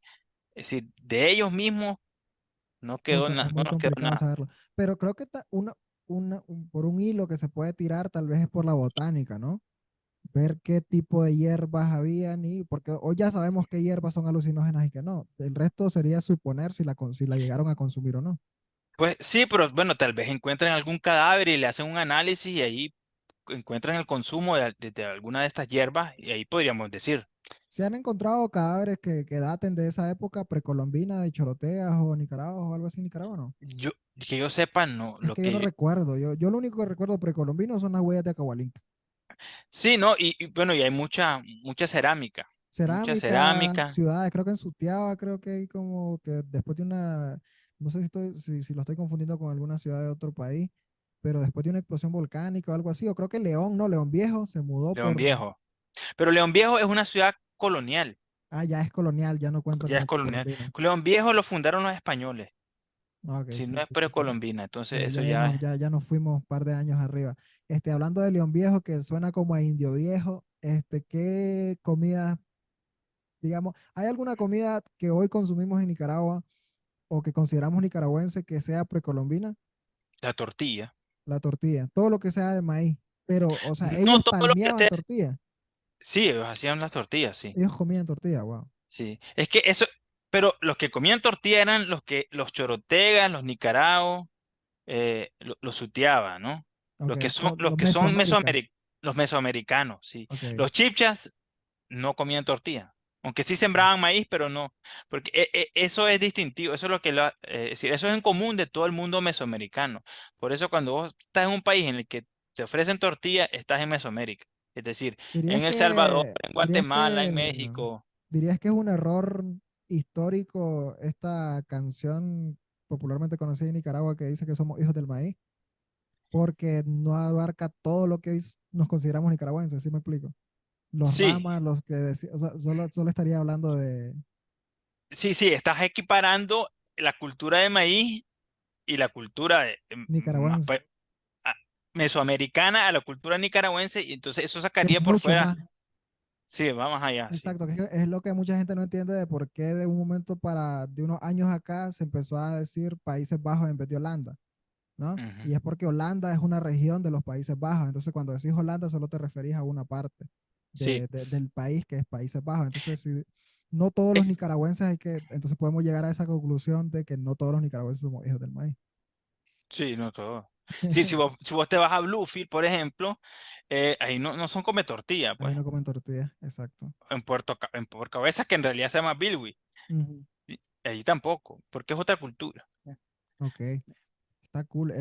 es decir, de ellos mismos Es no muy nos quedó complicado nada. saberlo. Pero creo que por un hilo que se puede tirar, tal vez es por la botánica, ¿no? Ver qué tipo de hierbas habían y porque hoy ya sabemos qué hierbas son alucinógenas y qué no. El resto sería suponer si la llegaron a consumir o no. Pues sí, pero bueno, tal vez encuentren algún cadáver y le hacen un análisis y ahí encuentran el consumo de alguna de estas hierbas y ahí podríamos decir, Se han encontrado cadáveres que daten de esa época precolombina, de Choroteas o Nicaragua o algo así en Nicaragua, ¿no? que yo sepa, no, Es que yo no recuerdo. Yo lo único que recuerdo precolombino son las huellas de Acahualinca. sí, no, y bueno, y hay mucha Cerámica, cerámica. ciudades, creo que en Sutiaba, creo que hay como que después de una, no sé si lo estoy confundiendo con alguna ciudad de otro país, pero después de una explosión volcánica o algo así, o creo que León, no, León Viejo se mudó León por, Viejo. Pero León Viejo es una ciudad colonial, ya es colonial, ya no cuenta ya es como colonial. precolombina. León Viejo lo fundaron los españoles, Ah, ok, si sí, no es sí, sí, sí. precolombina, entonces Sí, eso ya es. ya nos fuimos un par de años arriba. Hablando de León Viejo, que suena como a Indio Viejo, ¿qué comida, digamos, hay alguna comida que hoy consumimos en Nicaragua o que consideramos nicaragüense que sea precolombina? La tortilla. La tortilla, todo lo que sea de maíz. Pero, o sea, No ellos todo lo que palmeaban sea. tortilla, Sí, ellos hacían las tortillas, sí. ellos comían tortilla, wow. Sí. Es que eso, pero los que comían tortilla eran los chorotegas, los nicaraos, los sutiaba, ¿no? Ok, Los los que son Mesoamérica. los mesoamericanos, sí. Ok, Los chipchas no comían tortilla. Aunque sí sembraban maíz, pero no. Porque eso es distintivo, eso es lo que es decir, eso es en común de todo el mundo mesoamericano. Por eso cuando vos estás en un país en el que te ofrecen tortilla, estás en Mesoamérica. Es decir, dirías en El Salvador, que, en dirías Guatemala, que, en México. dirías que es un error histórico esta canción popularmente conocida en Nicaragua que dice que somos hijos del maíz, porque no abarca todo lo que hoy nos consideramos nicaragüenses, ¿sí me explico? Los Sí, ramas, los que o sea, solo estaría hablando de sí, estás equiparando la cultura de maíz y la cultura nicaragüenses, a- mesoamericana a la cultura nicaragüense y entonces eso que sacaría es por mucho fuera. más. Sí, vamos allá, sí. Exacto, que es lo que mucha gente no entiende de por qué de un momento de unos años acá se empezó a decir Países Bajos en vez de Holanda, ¿no? Ujú. Y es porque Holanda es una región de los Países Bajos, entonces cuando decís Holanda solo te referís a una parte Sí. del país que es Países Bajos, entonces si no todos Eh, los nicaragüenses entonces podemos llegar a esa conclusión de que no todos los nicaragüenses somos hijos del maíz. sí, no todo. Sí, si vos te vas a Bluefield, por ejemplo, ahí no son come tortilla, Ahí pues. no comen tortillas, exacto. En Puerto Cabezas, que en realidad se llama Bilwi. Ujú. Y ahí tampoco, porque es otra cultura. Ok, está cool,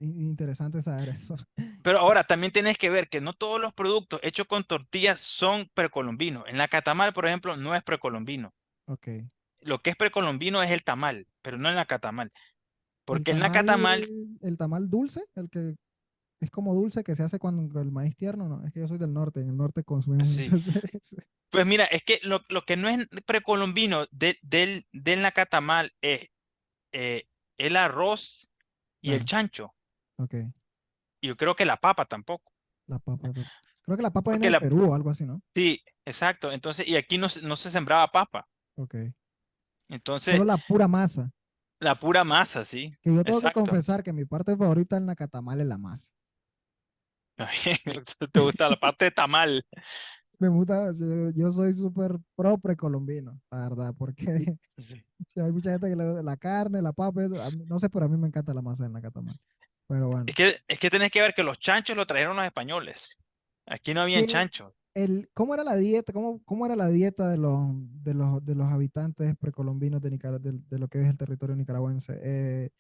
interesante saber eso. Pero ahora también tienes que ver que no todos los productos hechos con tortillas son precolombinos. En la catamal, por ejemplo, no es precolombino. Ok. Lo que es precolombino es el tamal, pero no en la catamal. El Porque en la tamal, catamal, el tamal dulce, el que... es como dulce que se hace con el maíz tierno, ¿no? Es que yo soy del norte, en el norte consumimos Sí. mucho ese. Pues mira, es que lo que no es precolombino del nacatamal es eh, el arroz y el Claro, chancho. ok. Y yo creo que la papa tampoco. La papa. Creo que la papa viene Porque del la, Perú o algo así, ¿no? sí, exacto. Entonces, y aquí no se sembraba papa. Ok. Entonces, Solo la pura masa. la pura masa, sí, Que yo tengo que exacto. confesar que mi parte favorita del nacatamal es la masa. Te gusta la parte de tamal. Me gusta, yo soy súper pro precolombino, la verdad, porque Sí. hay mucha gente que le gusta la carne, la papa, no sé, pero a mí me encanta la masa del nacatamal. Pero bueno. Es que tenés que ver que los chanchos lo trajeron los españoles. Aquí no habían ¿Qué, chanchos. cómo era la dieta, cómo era la dieta de los habitantes precolombinos de lo que es el territorio nicaragüense?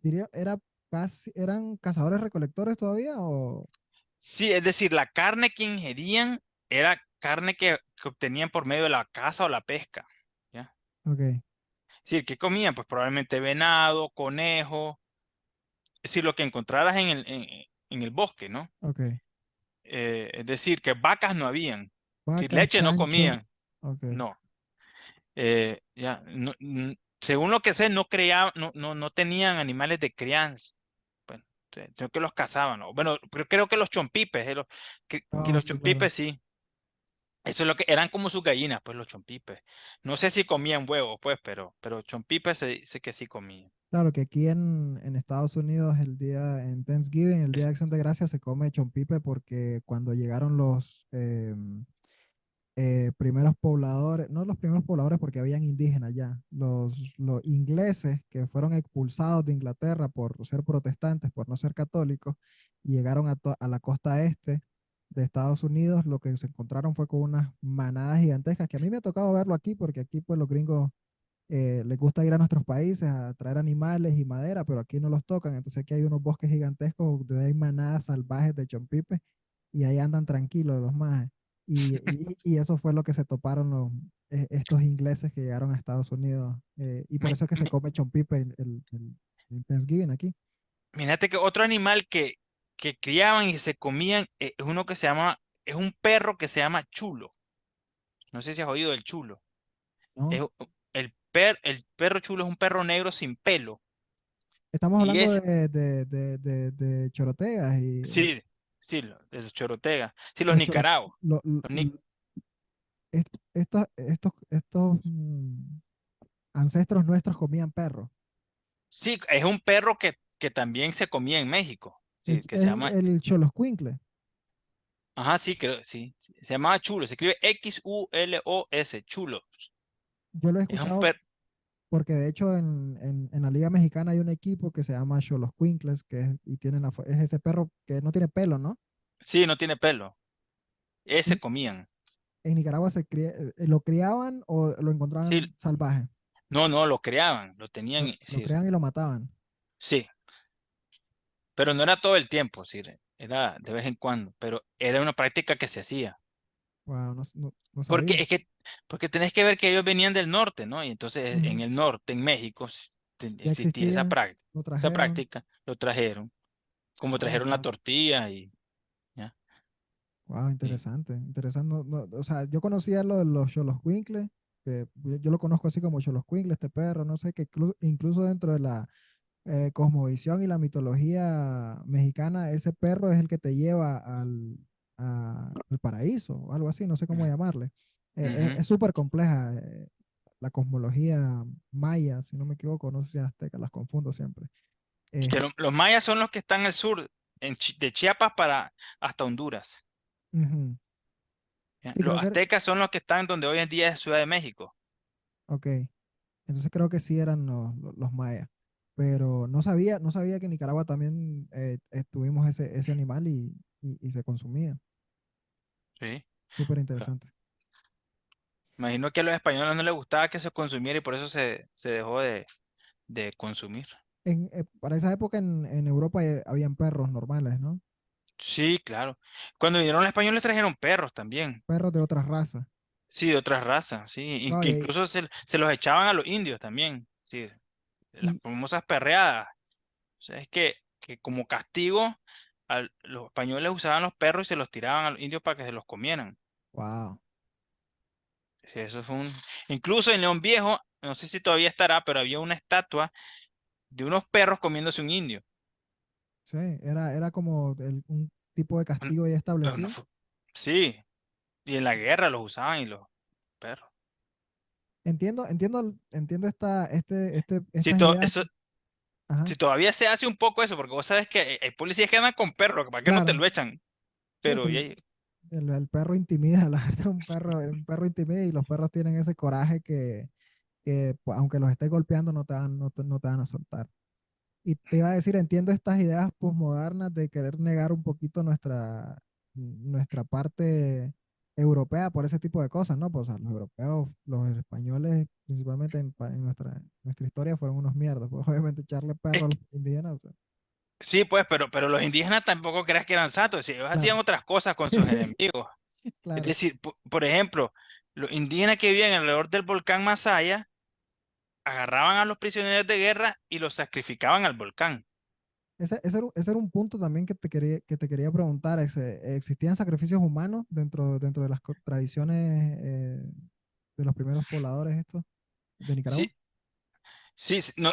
Diría, ¿eran cazadores recolectores todavía o? Sí, es decir, la carne que ingerían era carne que obtenían por medio de la caza o la pesca. ¿Ya? Ok, Es decir, ¿qué comían? Pues probablemente venado, conejo, es decir, lo que encontraras en el bosque, ¿no? ok. Es decir, que vacas no habían. Si Vacas, leche no chancho, comían, ok. no. Según lo que sé, no creaban, no tenían animales de crianza. Bueno, creo que los cazaban, ¿no? Bueno, pero creo que los chompipes, que No, los sí, claro. chompipes sí. Eso es lo que eran como sus gallinas, pues los chompipes. No sé si comían huevos, pues, pero chompipes se dice que sí comían. Claro que aquí en Estados Unidos en Thanksgiving, el Día de Acción de Gracias, se come chompipe porque cuando llegaron los primeros pobladores, no los primeros pobladores porque habían indígenas ya, los ingleses que fueron expulsados de Inglaterra por ser protestantes, por no ser católicos, y llegaron a la costa este de Estados Unidos, lo que se encontraron fue con unas manadas gigantescas, que a mí me ha tocado verlo aquí porque aquí pues los gringos les gusta ir a nuestros países a traer animales y madera, pero aquí no los tocan. Entonces aquí hay unos bosques gigantescos donde hay manadas salvajes de chompipes y ahí andan tranquilos los majes. Y eso fue lo que se toparon estos ingleses que llegaron a Estados Unidos. Y por Mi- eso es que se mi- come chompipe el Thanksgiving aquí. Mírate que otro animal que criaban y se comían es uno que se llama, es un perro que se llama chulo. No sé si has oído del chulo. ¿No? El perro chulo es un perro negro sin pelo. Estamos Y hablando es, de chorotegas y sí, sí, de los chorotegas. Sí, los los choros, nicaragos. lo- lo- Los ni- estos ancestros nuestros comían perros. sí, es un perro que también se comía en México. Sí, que se Es llama, el Xoloscuincle. ajá, sí, creo, sí. Se llamaba chulo. Se escribe Xulos, chulo. Yo lo he Es un escuchado perro. porque de hecho en la Liga Mexicana hay un equipo que se llama Xoloscuincles, y es ese perro que no tiene pelo, ¿no? Sí, no tiene pelo. Ese En, comían. en Nicaragua lo criaban o lo Sí, encontraban salvaje. no, lo creaban, lo tenían, Lo sí, criaban y lo mataban. sí, pero no era todo el tiempo, sí, era de vez en cuando, pero era una práctica que se hacía. Wow, no Porque sabía. es que, porque tenés que ver que ellos venían del norte, ¿no? Y entonces en Ujú. el norte, en México, Ya existía esa existía, práctica, lo esa trajeron. práctica, lo trajeron, como Oh, trajeron la wow. tortilla y ya. Wow, Y, interesante, interesante. O sea, yo conocía lo de los Xoloscuincles, que yo lo conozco así como Xoloscuincle, este perro, no sé, que incluso dentro de la cosmovisión y la mitología mexicana, ese perro es el que te lleva al paraíso, o algo así, no sé cómo mm, llamarle. ujú. Es súper compleja la cosmología maya, si no me equivoco, no sé si azteca, las confundo siempre. Y Eh, que los mayas son los que están al sur, de Chiapas para hasta Honduras. Ujú. ¿Ya? Sí, Los creo que, aztecas son los que están donde hoy en día es Ciudad de México. ok, entonces creo que sí eran los mayas, pero no sabía que en Nicaragua también tuvimos ese animal y se consumía. Sí. Súper interesante. Imagino que a los españoles no les gustaba que se consumiera y por eso se dejó de consumir. Para esa época en Europa habían perros normales, ¿no? Sí, claro. Cuando vinieron los españoles trajeron perros también. Perros de otras razas. Sí, de otras razas, sí. No, Que incluso se los echaban a los indios también. Sí, las y, famosas perreadas. O sea, es que como castigo los españoles usaban los perros y se los tiraban a los indios para que se los comieran. Wow. Sí, eso fue un... Incluso en León Viejo, no sé si todavía estará, pero había una estatua de unos perros comiéndose un indio. Sí, era como un tipo de Un- castigo ya establecido. Sí, y en la guerra los usaban y los perros. Entiendo Si, estas ideas. eso, Ajá, si todavía se hace un poco eso, porque vos sabes que hay policías que andan con perros, ¿para qué no te claro. lo echan? Sí, que Pero el perro intimida, la verdad, un perro intimida y los perros tienen ese coraje que pues, aunque los estés golpeando no te van a soltar. Y te iba a decir, entiendo estas ideas posmodernas de querer negar un poquito nuestra parte europea por ese tipo de cosas, ¿no? Pues, o sea, los europeos, los españoles, principalmente en nuestra historia, fueron unos mierdas. Pues obviamente echarle es perro a que- los indígenas, o sea, sí, pues, pero los indígenas tampoco creas que eran santos, si ellos hacían claro, otras cosas con sus enemigos. Es claro. decir, por ejemplo, los indígenas que vivían alrededor del volcán Masaya agarraban a los prisioneros de guerra y los sacrificaban al volcán. Ese era un punto también que te quería preguntar. ¿Existían sacrificios humanos dentro de las tradiciones de los primeros pobladores estos de Nicaragua? Sí, sí, no,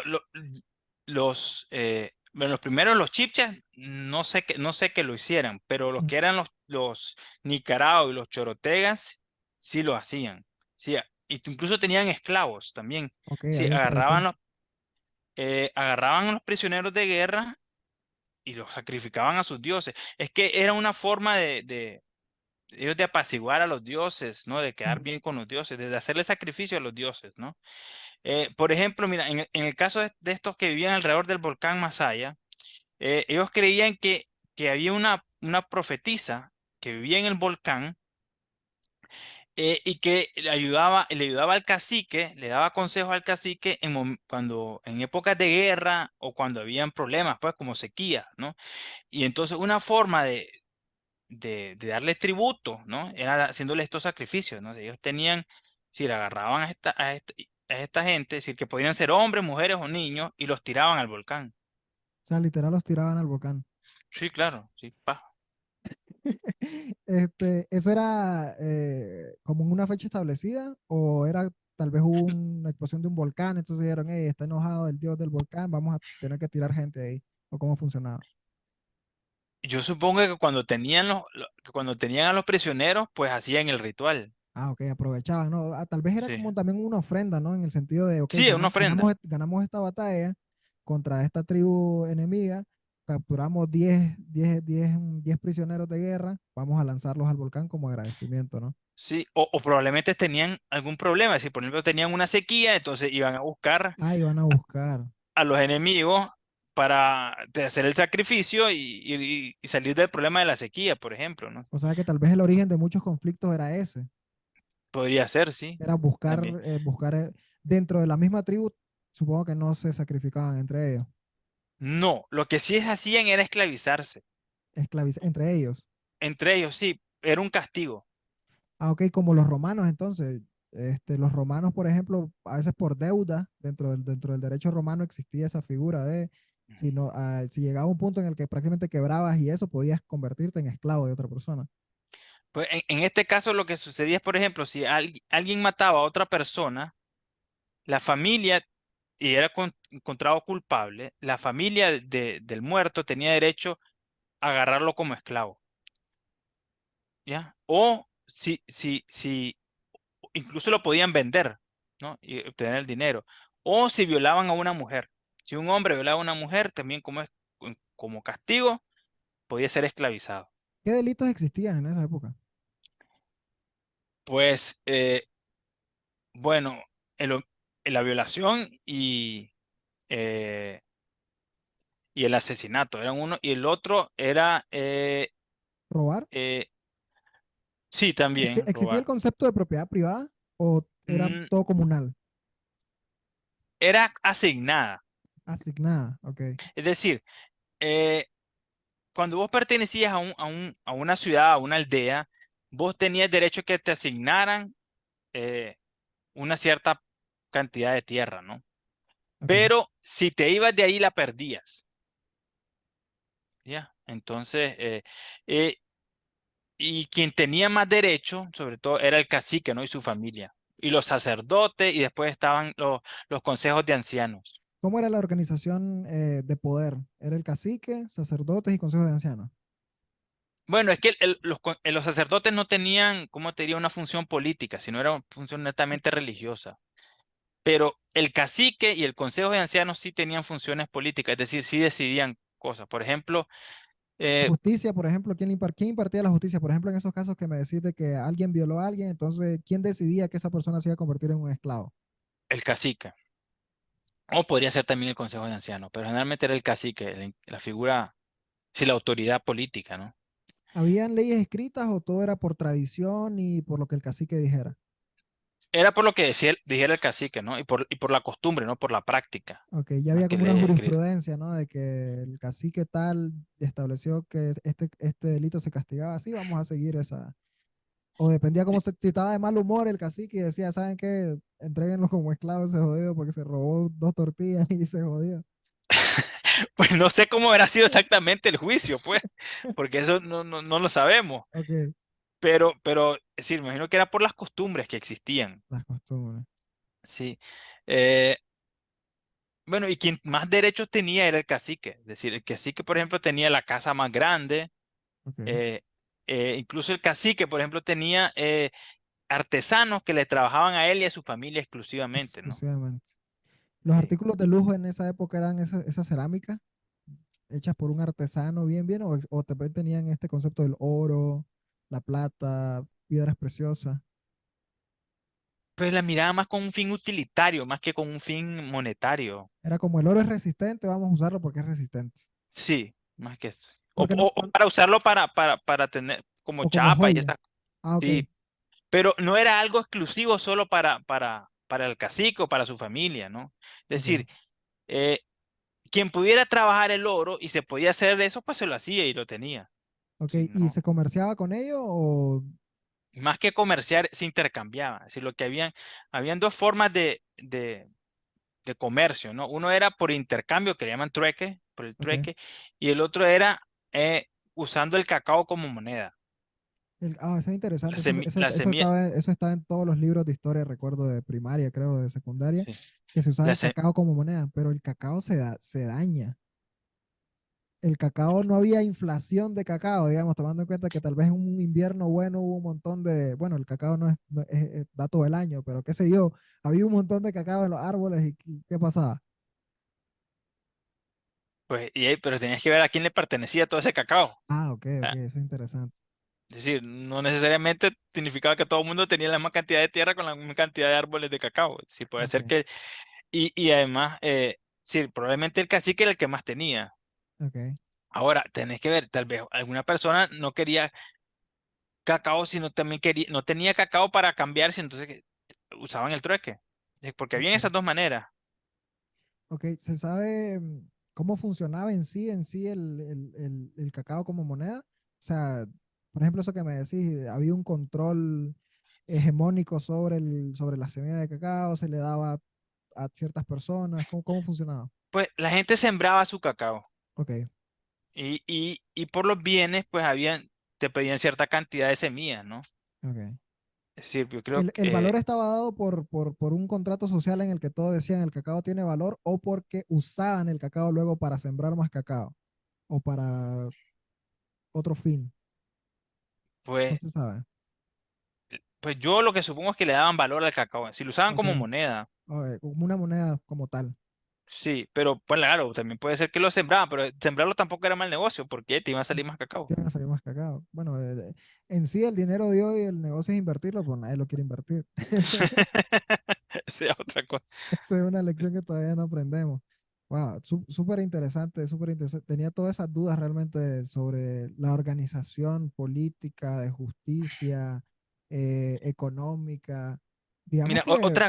bueno, los primeros, los chipchas, no sé que lo hicieran, pero los Mm, que eran los Nicaragua y los chorotegas, sí lo hacían. Sí, y incluso tenían esclavos también. ok, Sí, hay esclavitud. agarraban a los prisioneros de guerra y los sacrificaban a sus dioses. Es que era una forma de ellos de apaciguar a los dioses, ¿no? De quedar Mm, bien con los dioses, de hacerle sacrificio a los dioses, ¿no? Por ejemplo, mira, en el caso de estos que vivían alrededor del volcán Masaya, ellos creían que había una profetisa que vivía en el volcán y que le ayudaba al cacique, le daba consejos al cacique en épocas de guerra o cuando habían problemas, pues como sequía, ¿no? Y entonces una forma de darle tributo, ¿no? Era haciéndole estos sacrificios, ¿no? Ellos tenían, si le agarraban a esta gente, es decir, que podían ser hombres, mujeres o niños, y los tiraban al volcán. O sea, literal los tiraban al volcán. Sí, claro, sí, pa. ¿Eso era como en una fecha establecida o era tal vez hubo una explosión de un volcán, entonces dijeron, hey, está enojado el dios del volcán, vamos a tener que tirar gente de ahí? ¿O cómo funcionaba? Yo supongo que que cuando tenían a los prisioneros, pues hacían el ritual. Ah, ok, aprovechaban, ¿no? Tal vez era Sí. como también una ofrenda, ¿no? En el sentido de, ok, Sí, es una ofrenda. ganamos esta batalla contra esta tribu enemiga, capturamos 10 prisioneros de guerra, vamos a lanzarlos al volcán como agradecimiento, ¿no? Sí, o probablemente tenían algún problema. Si, por ejemplo, tenían una sequía, entonces iban a buscar Ah, iban a buscar. a los enemigos para hacer el sacrificio y salir del problema de la sequía, por ejemplo, ¿no? O sea que tal vez el origen de muchos conflictos era ese, Podría ser, sí, era buscar, también. dentro de la misma tribu, supongo que no se sacrificaban entre ellos, No, lo que sí hacían era esclavizarse. entre ellos. Entre ellos, sí, era un castigo. Ah, ok, como los romanos entonces. Los romanos, por ejemplo, a veces por deuda, dentro del derecho romano existía esa figura de si llegaba un punto en el que prácticamente quebrabas y eso, podías convertirte en esclavo de otra persona. Pues en este caso lo que sucedía es, por ejemplo, si alguien mataba a otra persona, la familia, y era encontrado culpable, la familia del muerto tenía derecho a agarrarlo como esclavo, ¿ya? O si incluso lo podían vender, ¿no? Y obtener el dinero. O si violaban a una mujer. Si un hombre violaba a una mujer, también como castigo, podía ser esclavizado. ¿Qué delitos existían en esa época? Pues, bueno, el ho- la violación eh, y el asesinato eran uno, y el otro era, ¿Robar? eh, sí, también ¿Existía el robar. concepto de propiedad privada o era Mm, todo comunal? Era asignada. Asignada, ok. Es decir, eh, cuando vos pertenecías a una ciudad, a una aldea, vos tenías derecho a que te asignaran eh, una cierta cantidad de tierra, ¿no? Ok. Pero si te ibas de ahí, la perdías. ya. Entonces, eh, y quien tenía más derecho, sobre todo, era el cacique, ¿no? Y su familia. Y los sacerdotes, y después estaban los consejos de ancianos. ¿Cómo era la organización de poder? ¿Era el cacique, sacerdotes y consejos de ancianos? Bueno, es que los sacerdotes no tenían, ¿cómo te diría?, una función política, sino era una función netamente religiosa. Pero el cacique y el consejo de ancianos sí tenían funciones políticas, es decir, sí decidían cosas. Por ejemplo, La eh, justicia, por ejemplo, ¿quién impartía la justicia? Por ejemplo, en esos casos que me decís de que alguien violó a alguien, entonces, ¿quién decidía que esa persona se iba a convertir en un esclavo? el cacique. O podría ser también el consejo de ancianos, pero generalmente era el cacique, la figura, sí, la autoridad política, ¿no? ¿Habían leyes escritas o todo era por tradición y por lo que el cacique dijera? Era por lo que dijera el cacique, ¿no? Y por la costumbre, ¿no? Por la práctica, Ok, ya más había que como una leyes escritas. jurisprudencia, ¿no? De que el cacique tal estableció que este delito se castigaba así, vamos a seguir esa. O dependía cómo Sí. se, si estaba de mal humor el cacique y decía, ¿saben qué? Entréguenlo como esclavo ese jodido porque se robó dos tortillas y se jodió. Pues no sé cómo habrá sido exactamente el juicio, pues, porque eso no lo sabemos. Ok, Pero, es decir, me imagino que era por las costumbres que existían. las costumbres. Sí. Eh, bueno, y quien más derechos tenía era el cacique. Es decir, el cacique, por ejemplo, tenía la casa más grande. Ok, eh, Incluso el cacique, por ejemplo, tenía artesanos que le trabajaban a él y a su familia exclusivamente, ¿no? exclusivamente. Los Sí. artículos de lujo en esa época eran esa cerámica hechas por un artesano bien, bien, o también tenían este concepto del oro, la plata, piedras preciosas. Pues la miraba más con un fin utilitario, más que con un fin monetario. Era como el oro es resistente, vamos a usarlo porque es resistente. Sí, más que eso. O, Porque o- o para usarlo para tener como o como chapa y joya. estas. Ah, ok, Sí, pero no era algo exclusivo solo para el cacique o para su familia, ¿no? Es ok, decir, eh, quien pudiera trabajar el oro y se podía hacer de eso, pues se lo hacía y lo tenía. ok. Sí, ¿Y no. se comerciaba con ello o...? Más que comerciar, se intercambiaba. Es decir, lo que habían dos formas de comercio, ¿no? Uno era por intercambio, que le llaman trueque, por el Ok. trueque, y el otro era usando el cacao como moneda. Eso es La, interesante. semi- la semilla, Eso estaba en todos los libros de historia, recuerdo de primaria, creo, de secundaria, sí, que se usaba la el se- cacao como moneda, pero el cacao se daña. El cacao no había inflación de cacao, digamos, tomando en cuenta que tal vez en un invierno bueno hubo un montón de, bueno, el cacao no es da todo el año, pero qué sé yo, había un montón de cacao en los árboles y ¿qué pasaba? pues, pero tenías que ver a quién le pertenecía todo ese cacao. Ah, ok, ok, Ah, eso es interesante. Es decir, no necesariamente significaba que todo el mundo tenía la misma cantidad de tierra con la misma cantidad de árboles de cacao. Sí, puede Ok, ser que, y además, sí, probablemente el cacique era el que más tenía. ok, Ahora, tenés que ver, tal vez alguna persona no quería cacao, sino también quería, no tenía cacao para cambiarse, entonces usaban el trueque. Porque había ok. esas dos maneras. Ok, ¿se sabe cómo funcionaba en sí el cacao como moneda? O sea, por ejemplo, eso que me decís, había un control hegemónico sobre la semilla de cacao, se le daba a ciertas personas, ¿cómo funcionaba? Pues la gente sembraba su cacao Ok, y por los bienes, pues te pedían cierta cantidad de semillas, ¿no? ok. Es decir, yo creo ¿El que, valor estaba dado por un contrato social en el que todos decían el cacao tiene valor o porque usaban el cacao luego para sembrar más cacao o para otro fin? No pues, se sabe. pues yo lo que supongo es que le daban valor al cacao. Si lo usaban Ok, como moneda, como una moneda como tal. sí, pero pues claro, también puede ser que lo sembraban, pero sembrarlo tampoco era mal negocio, porque te iba a salir más cacao. Tiene que salir más cacao. Bueno, en sí el dinero de hoy, el negocio es invertirlo, pues nadie lo quiere invertir. Esa es otra cosa. Esa es una lección que todavía no aprendemos. Wow, súper interesante, súper interesante. Tenía todas esas dudas realmente sobre la organización política, de justicia, económica. Digamos Mira, que,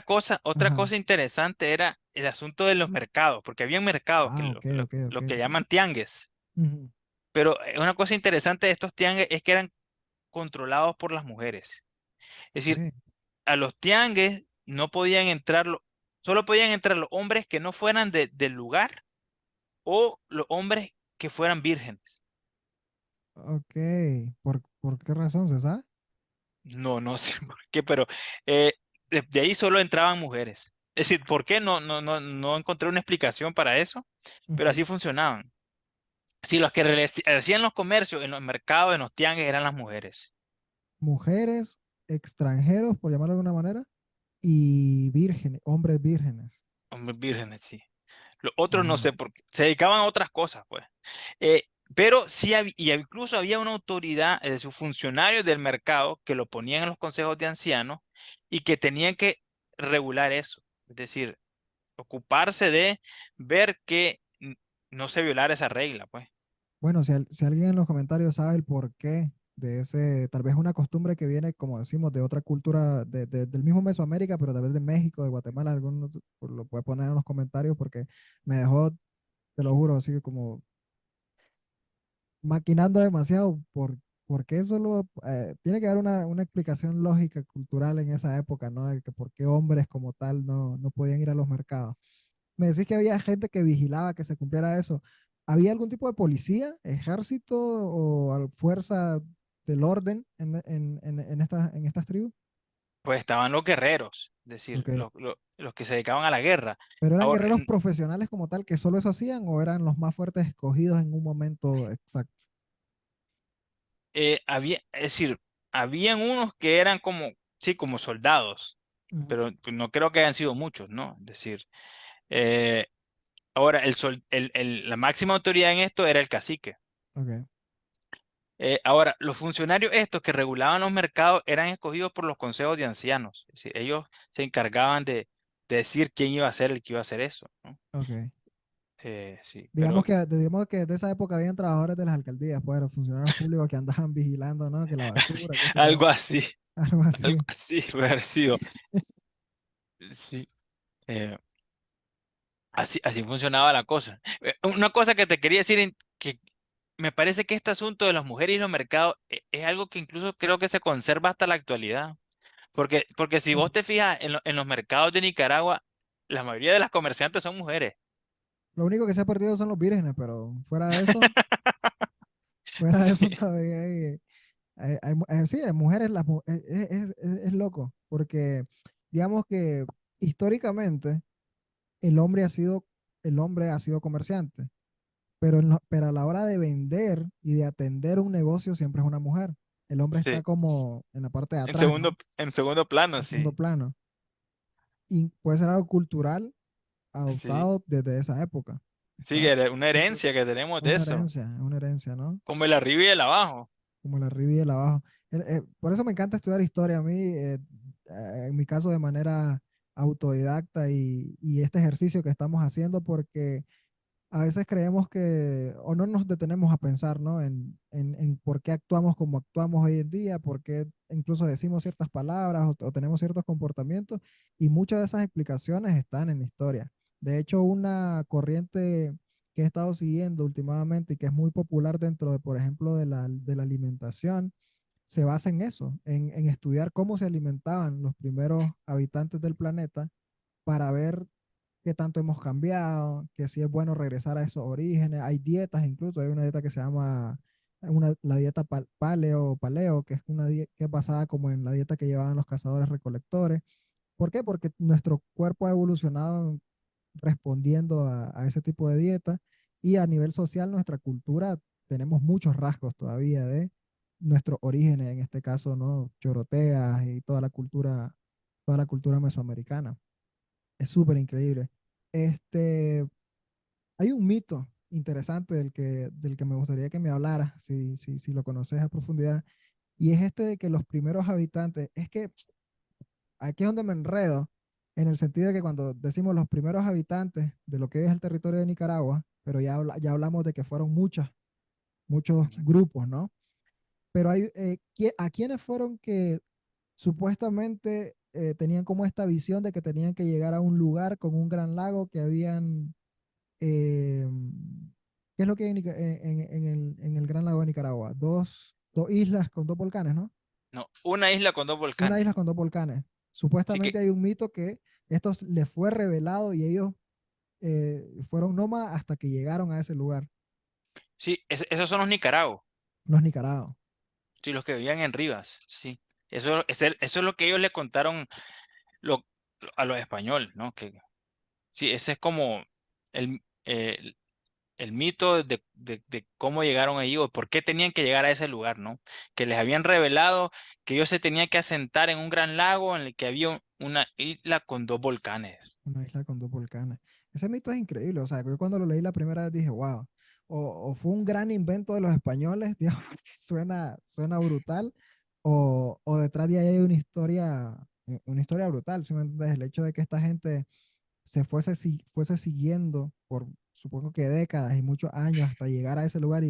otra ajá. cosa interesante era el asunto de los mercados, porque había mercados que Ah, ok, ok, ok. lo que llaman tiangues. Ujú, Pero una cosa interesante de estos tiangues es que eran controlados por las mujeres. Es decir, ok, a los tiangues no podían entrar, solo podían entrar los hombres que no fueran del lugar o los hombres que fueran vírgenes. Ok, ¿por qué razón se sabe? No, no sé por qué, pero eh, de ahí solo entraban mujeres. Es decir, ¿por qué? No encontré una explicación para eso, pero Ujú. así funcionaban. Si los que hacían los comercios en los mercados, en los tianguis, eran las mujeres. Mujeres, extranjeros, por llamarlo de alguna manera, y vírgenes, hombres vírgenes. Hombres vírgenes, sí. Los otros no Wow. sé por qué. Se dedicaban a otras cosas, pues. Eh, pero sí, y incluso había una autoridad, es decir, funcionarios del mercado que lo ponían en los consejos de ancianos y que tenían que regular eso. Es decir, ocuparse de ver que no se violara esa regla, pues. Bueno, si alguien en los comentarios sabe el porqué de ese, tal vez una costumbre que viene, como decimos, de otra cultura, del mismo Mesoamérica, pero tal vez de México, de Guatemala, alguno pues, lo puede poner en los comentarios porque me dejó, te lo juro, así como maquinando demasiado porque eso tiene que haber una explicación lógica, cultural en esa época, ¿no? De que por qué hombres como tal no podían ir a los mercados. Me decís que había gente que vigilaba que se cumpliera eso. ¿Había algún tipo de policía, ejército o fuerza del orden en estas tribus? Pues estaban los guerreros, es decir, Ok. los que se dedicaban a la guerra. ¿Pero eran Ahora, guerreros profesionales como tal que solo eso hacían o eran los más fuertes escogidos en un momento exacto? es decir, habían unos que eran como, sí, como soldados, Ujú. pero pues, no creo que hayan sido muchos, ¿no? Es decir, eh, ahora la máxima autoridad en esto era el cacique. Ok. Ahora, los funcionarios estos que regulaban los mercados eran escogidos por los consejos de ancianos. Es decir, ellos se encargaban de decir quién iba a ser el que iba a hacer eso, ¿no? Ok. Sí, pero Digamos que de esa época habían trabajadores de las alcaldías, pues, los funcionarios públicos que andaban vigilando, ¿no? Que la basura, qué sé yo, algo así, algo algo así. así puede haber sido. Sí, eh, así funcionaba la cosa. Una cosa que te quería decir, que me parece que este asunto de las mujeres y los mercados es algo que incluso creo que se conserva hasta la actualidad. Porque si Mm. vos te fijas en los mercados de Nicaragua, la mayoría de las comerciantes son mujeres. Lo único que se ha perdido son los vírgenes, pero fuera de Sí, eso todavía sí, hay mujeres, es loco, porque digamos que históricamente el hombre ha sido, el hombre ha sido comerciante, pero a la hora de vender y de atender un negocio siempre es una mujer. El hombre está sí. como en la parte de atrás, ¿no? En segundo plano, En segundo sí. plano. Y puede ser algo cultural Sí. adoptado desde esa época. Sí, ¿Sabes? una Eso herencia que tenemos de eso. es una herencia, ¿no? Como el arriba y el abajo. Como el arriba y el abajo. Por eso me encanta estudiar historia a mí, en mi caso de manera autodidacta y este ejercicio que estamos haciendo, porque a veces creemos que, o no nos detenemos a pensar, ¿no? En por qué actuamos como actuamos hoy en día, por qué incluso decimos ciertas palabras o tenemos ciertos comportamientos, y muchas de esas explicaciones están en la historia. De hecho, una corriente que he estado siguiendo últimamente y que es muy popular dentro de, por ejemplo, de la alimentación, se basa en eso, en estudiar cómo se alimentaban los primeros habitantes del planeta para ver qué tanto hemos cambiado, que si es bueno regresar a esos orígenes. Hay dietas, incluso hay una dieta que se llama la dieta paleo, que es que es basada como en la dieta que llevaban los cazadores recolectores. ¿Por qué? Porque nuestro cuerpo ha evolucionado respondiendo a ese tipo de dieta y a nivel social nuestra cultura tenemos muchos rasgos todavía de nuestros orígenes, en este caso, ¿no? Choroteas y toda la cultura mesoamericana. Es súper increíble. Este, hay un mito interesante del que me gustaría que me hablara, si lo conoces a profundidad, y es este de que los primeros habitantes, es que aquí es donde me enredo, en el sentido de que cuando decimos los primeros habitantes de lo que es el territorio de Nicaragua, pero ya hablamos de que fueron muchos Ujú. grupos, ¿no? Pero ¿a quiénes fueron que supuestamente tenían como esta visión de que tenían que llegar a un lugar con un gran lago que habían eh, ¿qué es lo que hay en el Gran Lago de Nicaragua? Dos islas con dos volcanes, ¿no? No, una isla con dos Una volcanes. isla con dos volcanes. Así Supuestamente que, hay un mito que esto les fue revelado y ellos fueron nómadas hasta que llegaron a ese lugar. sí, esos son los Nicaragua. Los Nicaragua. Sí, los que vivían en Rivas, sí. Eso es lo que ellos le contaron lo- a los españoles, ¿no? Que sí, ese es como el mito de cómo llegaron allí o por qué tenían que llegar a ese lugar, ¿no? Que les habían revelado que ellos se tenían que asentar en un gran lago en el que había una isla con dos volcanes. Una isla con dos volcanes. Ese mito es increíble. O sea, yo cuando lo leí la primera vez dije, wow. O fue un gran invento de los españoles, digamos, porque suena brutal, o detrás de ahí hay una historia brutal. ¿Sí me entiendes? El hecho de que esta gente fuese siguiendo por, supongo que décadas y muchos años hasta llegar a ese lugar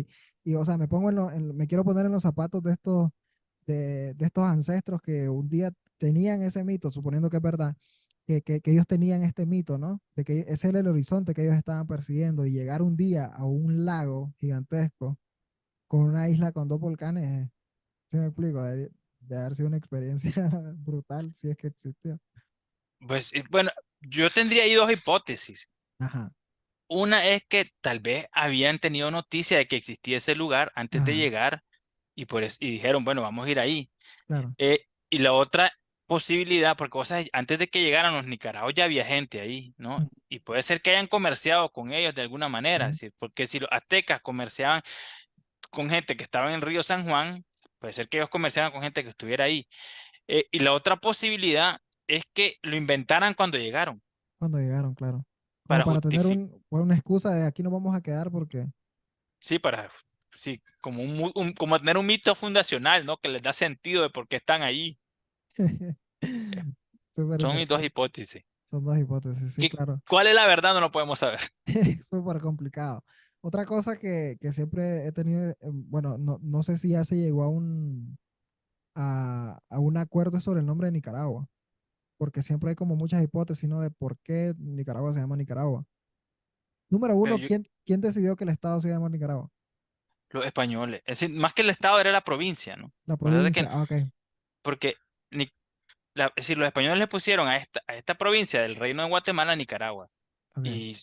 o sea, me quiero poner en los zapatos de estos ancestros que un día tenían ese mito, suponiendo que es verdad, que ellos tenían este mito, ¿no? De que ese era el horizonte que ellos estaban persiguiendo y llegar un día a un lago gigantesco con una isla con dos volcanes, ¿sí me explico? De haber sido una experiencia brutal si es que existió. Pues bueno, yo tendría ahí dos hipótesis. Ajá, Una es que tal vez habían tenido noticia de que existía ese lugar antes de ajá, llegar y dijeron, bueno, vamos a ir ahí. claro. Y la otra posibilidad, porque antes de que llegaran los nicaragüenses ya había gente ahí, ¿no? Ujú, Y puede ser que hayan comerciado con ellos de alguna manera, es ujú. decir, porque si los aztecas comerciaban con gente que estaba en el río San Juan, puede ser que ellos comerciaran con gente que estuviera ahí. Y la otra posibilidad es que lo inventaran cuando llegaron, Cuando llegaron, claro. Como para para tener justificar, una excusa de aquí nos vamos a quedar porque sí, sí, como tener un mito fundacional, ¿no? Que les da sentido de por qué están ahí. Eh, súper Son mis dos interesante. hipótesis. Son dos hipótesis, sí, claro. ¿Cuál es la verdad? No lo podemos saber. Súper complicado. Otra cosa que siempre he tenido, bueno, no sé si ya se llegó a un acuerdo sobre el nombre de Nicaragua, porque siempre hay como muchas hipótesis, ¿no? De por qué Nicaragua se llama Nicaragua. Número Bueno, uno, ¿quién decidió que el estado se llama Nicaragua? los españoles. Es decir, más que el estado era la provincia, ¿no? La Acuérdate que, provincia, ah, ok, porque es decir, los españoles le pusieron a esta provincia del Reino de Guatemala Nicaragua. ok, Y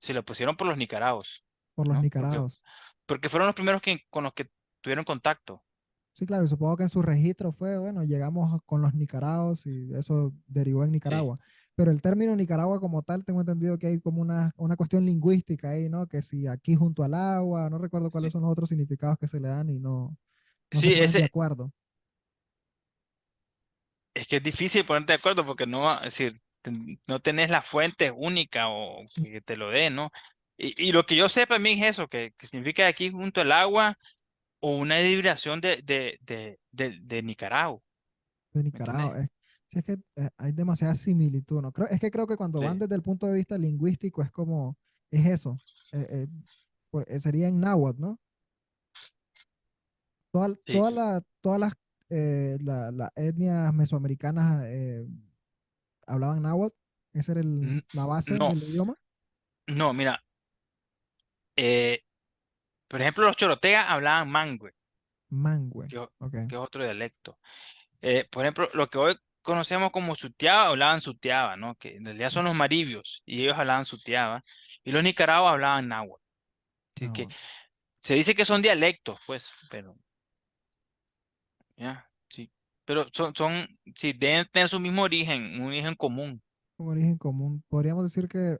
se lo pusieron por los nicaragos, por los ¿no? Porque, Nicaragos. porque fueron los primeros con los que tuvieron contacto. Sí, claro, y supongo que en su registro fue, bueno, llegamos con los Nicaraos y eso derivó en Sí. Nicaragua. Pero el término Nicaragua como tal, tengo entendido que hay como una cuestión lingüística ahí, ¿no? Que si aquí junto al agua, no recuerdo cuáles Sí, son los otros significados que se le dan y no se sí, ponen de acuerdo. es que es difícil ponerte de acuerdo porque no, es decir, no tenés la fuente única o Mm, que te lo dé, ¿no? Y lo que yo sé para mí es eso, que significa aquí junto al agua o una vibración de Nicaragua, de ¿me entiendes? Nicaragua. Sí, es que hay demasiada similitud, ¿no? Creo que cuando van Sí, desde el punto de vista lingüístico es como, es eso. eh, eh, sería en náhuatl, ¿no? sí. Todas las etnias mesoamericanas hablaban náhuatl. Esa era N- la base No, del idioma. no, mira, eh, por ejemplo, los chorotegas hablaban mangüe, Mangüe. que, o- Ok. que es otro dialecto. Por ejemplo, lo que hoy conocemos como sutiaba, hablaban sutiaba, ¿no? Que en realidad son los maribios y ellos hablaban sutiaba. Y los nicaragua hablaban náhuatl. Así que Náhuatl. se dice que son dialectos, pues, pero ya, sí. Pero sí, deben tener su mismo origen, un origen común. Un origen común. Podríamos decir que,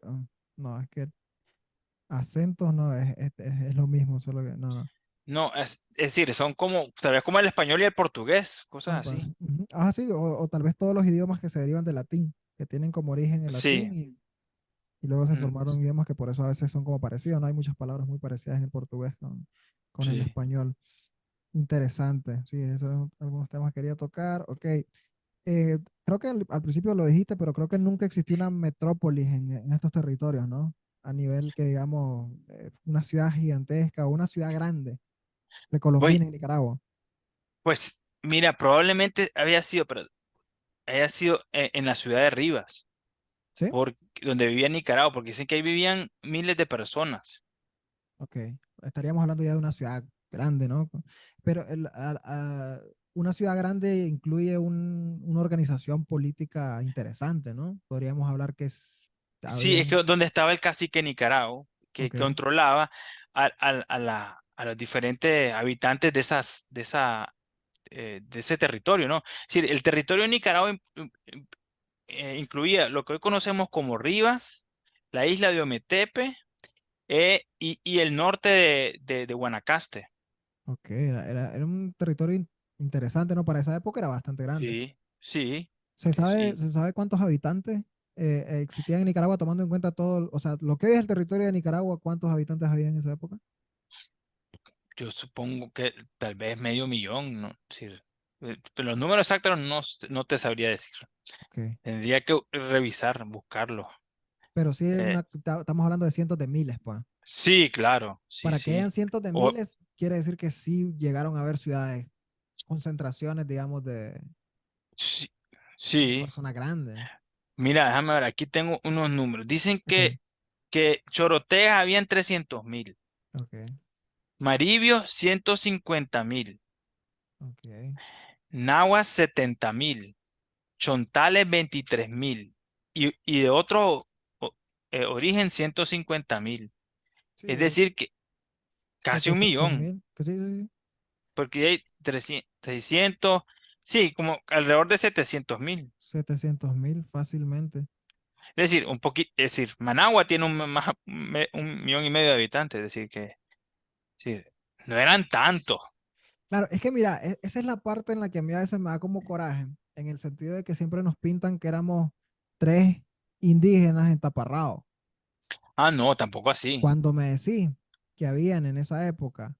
no, es que acentos no, es lo mismo, solo que, no, no. No, es decir, son como, tal vez como el español y el portugués, cosas así. Ujú. Ah, sí, o tal vez todos los idiomas que se derivan del latín, que tienen como origen el latín Sí. y luego se Mm, formaron idiomas que por eso a veces son como parecidos, ¿no? Hay muchas palabras muy parecidas en el portugués con el sí. español. Interesante, sí, esos son algunos temas que quería tocar. Ok, creo que al principio lo dijiste, pero creo que nunca existió una metrópolis en estos territorios, ¿no? A nivel que, digamos, una ciudad gigantesca o una ciudad grande, Voy, precolombina en Nicaragua. pues, mira, probablemente pero haya sido en la ciudad de Rivas. ¿Sí? Donde vivía Nicaragua, porque dicen que ahí vivían miles de personas. Ok, estaríamos hablando ya de una ciudad grande, ¿no? Pero una ciudad grande incluye una organización política interesante, ¿no? Podríamos hablar que Sí, es habrían, que donde estaba el cacique Nicaragua, que ok, controlaba a, a a los diferentes habitantes de ese territorio, ¿no? Es decir, el territorio de Nicaragua incluía lo que hoy conocemos como Rivas, la isla de Ometepe, y el norte de Guanacaste. Ok, era un territorio interesante, ¿no? Para esa época era bastante grande. Sí, sí, ¿Se sí, sabe, sí. se sabe cuántos habitantes existían en Nicaragua tomando en cuenta todo, o sea, lo que hoy es el territorio de Nicaragua, cuántos habitantes había en esa época? Yo supongo que tal vez medio millón, ¿no? Sí, pero los números exactos no te sabría decir. Ok, Tendría que revisar, buscarlo. pero sí, Eh, estamos hablando de cientos de miles, pues. sí, claro, sí, Para que hayan sí. cientos de O, miles, quiere decir que sí llegaron a haber ciudades, concentraciones, digamos, sí, de sí. personas grandes. Mira, déjame ver, aquí tengo unos números. Dicen Ok, que Choroteas habían 300.000, ok, Maribio 150.000, ok. Nahuas 70.000, Chontales 23.000 y de otro o- origen 150.000. Es Sí, decir, que casi un 700 millón, mil, que sí, sí, sí. porque hay 300, 600, sí, como alrededor de 700.000. 700.000 fácilmente. Es decir, un poquito, es decir, Managua tiene un millón y medio de habitantes, es decir, que sí, no eran tantos. Claro, es que mira, esa es la parte en la que a mí a veces me da como coraje, en el sentido de que siempre nos pintan que éramos tres indígenas entaparrados. Ah, no, tampoco así. Cuando me decís que habían en esa época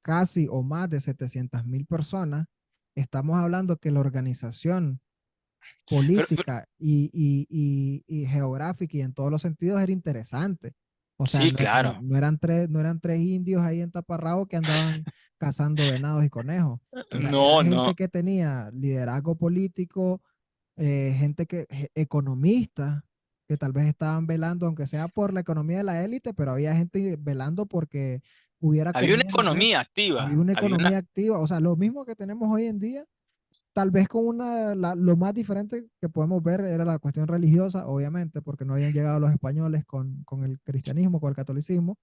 casi o más de 700.000 personas, estamos hablando que la organización Pero política y geográfica y en todos los sentidos era interesante. O sea, sí, claro. no eran tres indios ahí en Taparrabo que andaban cazando venados y conejos. Era No, no. gente que tenía liderazgo político, gente economistas que tal vez estaban velando, aunque sea por la economía de la élite, pero había gente velando porque hubiera Había una comida en la mesa. economía Había activa. una Había economía una. activa, o sea, lo mismo que tenemos hoy en día. Tal vez con lo más diferente que podemos ver era la cuestión religiosa, obviamente, porque no habían llegado los españoles con el cristianismo, con el catolicismo,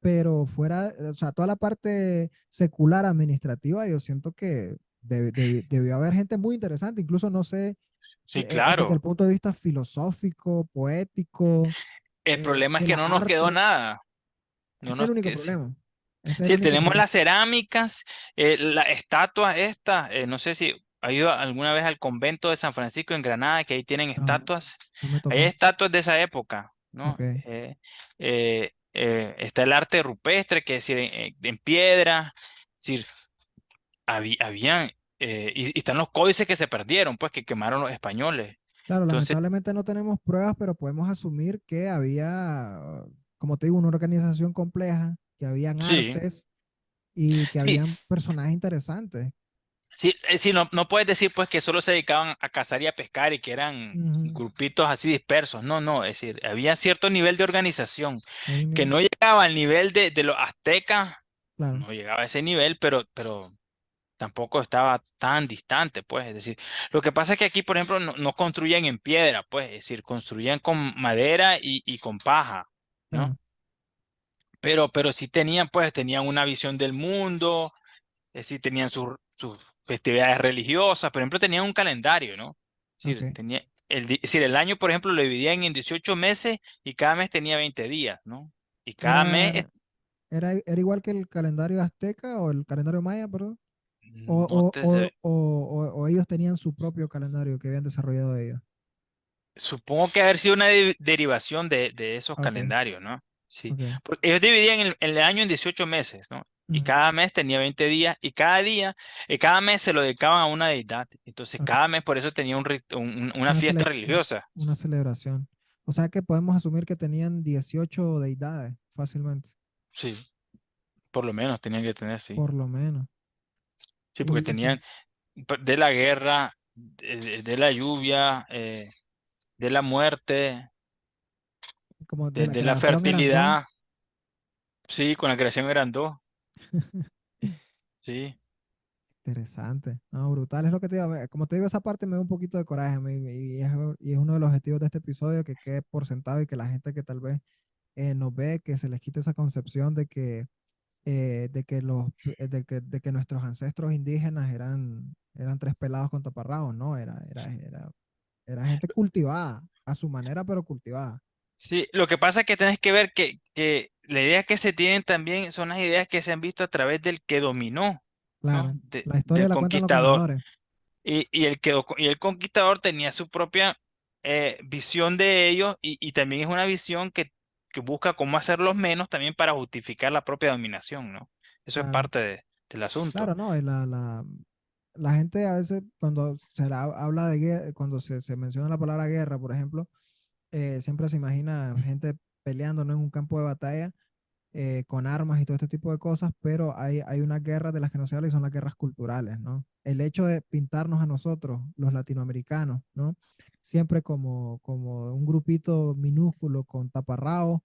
pero fuera, o sea, toda la parte secular administrativa, yo siento que debió haber gente muy interesante, incluso no sé, Sí, desde el claro. punto de vista filosófico, poético, El problema es de que las no nos quedó artes. nada. No Ese es el nos único que sí. problema. Ese es el Sí, único tenemos problema. las cerámicas, la estatua esta, no sé si ha ido alguna vez al convento de San Francisco en Granada, que ahí tienen No, estatuas. no me Hay tocó. estatuas de esa época, ¿no? Ok. Está el arte rupestre, que es decir, en piedra, es decir, habían, y están los códices que se perdieron, pues, que quemaron los españoles. Claro, Entonces, lamentablemente no tenemos pruebas, pero podemos asumir que había, como te digo, una organización compleja, que habían sí, artes y que sí, habían personajes interesantes. sí, sí, no puedes decir pues que solo se dedicaban a cazar y a pescar y que eran Ujú. grupitos así dispersos. No, no, es decir, había cierto nivel de organización Hay un que nivel- no llegaba al nivel de los aztecas, Claro, no llegaba a ese nivel, pero tampoco estaba tan distante, pues. Es decir, lo que pasa es que aquí, por ejemplo, no construían en piedra, pues, es decir, construían con madera y con paja, ¿no? claro, Pero sí tenían, pues, tenían una visión del mundo, sí tenían sus festividades religiosas, por ejemplo, tenían un calendario, ¿no? Es ok. decir, es decir, el año, por ejemplo, lo dividían en 18 meses y cada mes tenía 20 días, ¿no? Y cada mes, Era, era igual que el calendario azteca o el calendario maya, perdón. no te sé- O ellos tenían su propio calendario que habían desarrollado ellos. supongo que haber sido una derivación de esos Ok, calendarios, ¿no? Sí, ok. porque ellos dividían el año en 18 meses, ¿no? Y Ujú, cada mes tenía 20 días y cada mes se lo dedicaban a una deidad. Entonces, ok. cada mes por eso tenía una Una, fiesta cele- religiosa. una celebración. O sea que podemos asumir que tenían 18 deidades, fácilmente, Sí, por lo menos tenían que tener, sí. por lo menos. Sí, porque Y eso, tenían de la guerra, de la lluvia, de la muerte, como de la de la creación eran dos. fertilidad. Sí, con la creación eran dos. Sí, Interesante, no, brutal, es lo que te digo, como te digo, esa parte me da un poquito de coraje a mí, y es uno de los objetivos de este episodio, que quede por sentado y que la gente que tal vez nos ve, que se les quite esa concepción de que de que nuestros ancestros indígenas eran tres pelados con taparrabos, ¿no? Era gente cultivada, a su manera, pero cultivada. Sí, lo que pasa es que tienes que ver que la idea que se tienen también son las ideas que se han visto a través del que dominó, ¿no? Claro, la historia Del la cuentan los conquistador. ganadores. Y el conquistador tenía su propia visión de ellos y también es una visión que busca cómo hacerlos menos también para justificar la propia dominación, ¿no? Eso es Claro, parte del asunto. claro, ¿no? Y la gente a veces cuando habla de guerra, cuando se menciona la palabra guerra, por ejemplo, siempre se imagina gente peleando, ¿no? En un campo de batalla con armas y todo este tipo de cosas, pero hay unas guerras de las que no se habla y son las guerras culturales, ¿no? El hecho de pintarnos a nosotros, los latinoamericanos, ¿no? Siempre como un grupito minúsculo con taparrabos,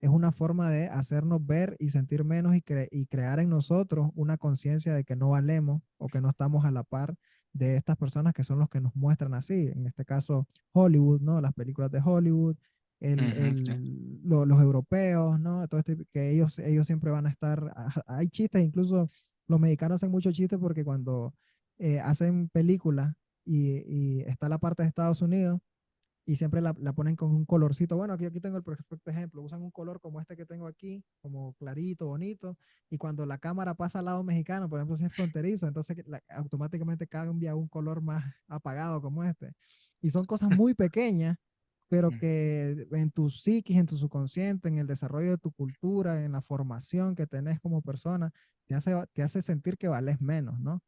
es una forma de hacernos ver y sentir menos y crear en nosotros una conciencia de que no valemos o que no estamos a la par de estas personas que son los que nos muestran así. En este caso, Hollywood, ¿no? Las películas de Hollywood, Ujú, sí. los europeos, ¿no? Todo este, que ellos siempre van a estar, hay chistes, incluso los mexicanos hacen muchos chistes porque cuando hacen películas y está la parte de Estados Unidos y siempre la ponen con un colorcito, bueno, aquí tengo el perfecto ejemplo, usan un color como este que tengo aquí, como clarito, bonito, y cuando la cámara pasa al lado mexicano, por ejemplo, si es fronterizo, entonces automáticamente cambia a un color más apagado como este. Y son cosas muy pequeñas pero Ujú, que en tu psiquis, en tu subconsciente, en el desarrollo de tu cultura, en la formación que tenés como persona, te hace sentir que vales menos, ¿no?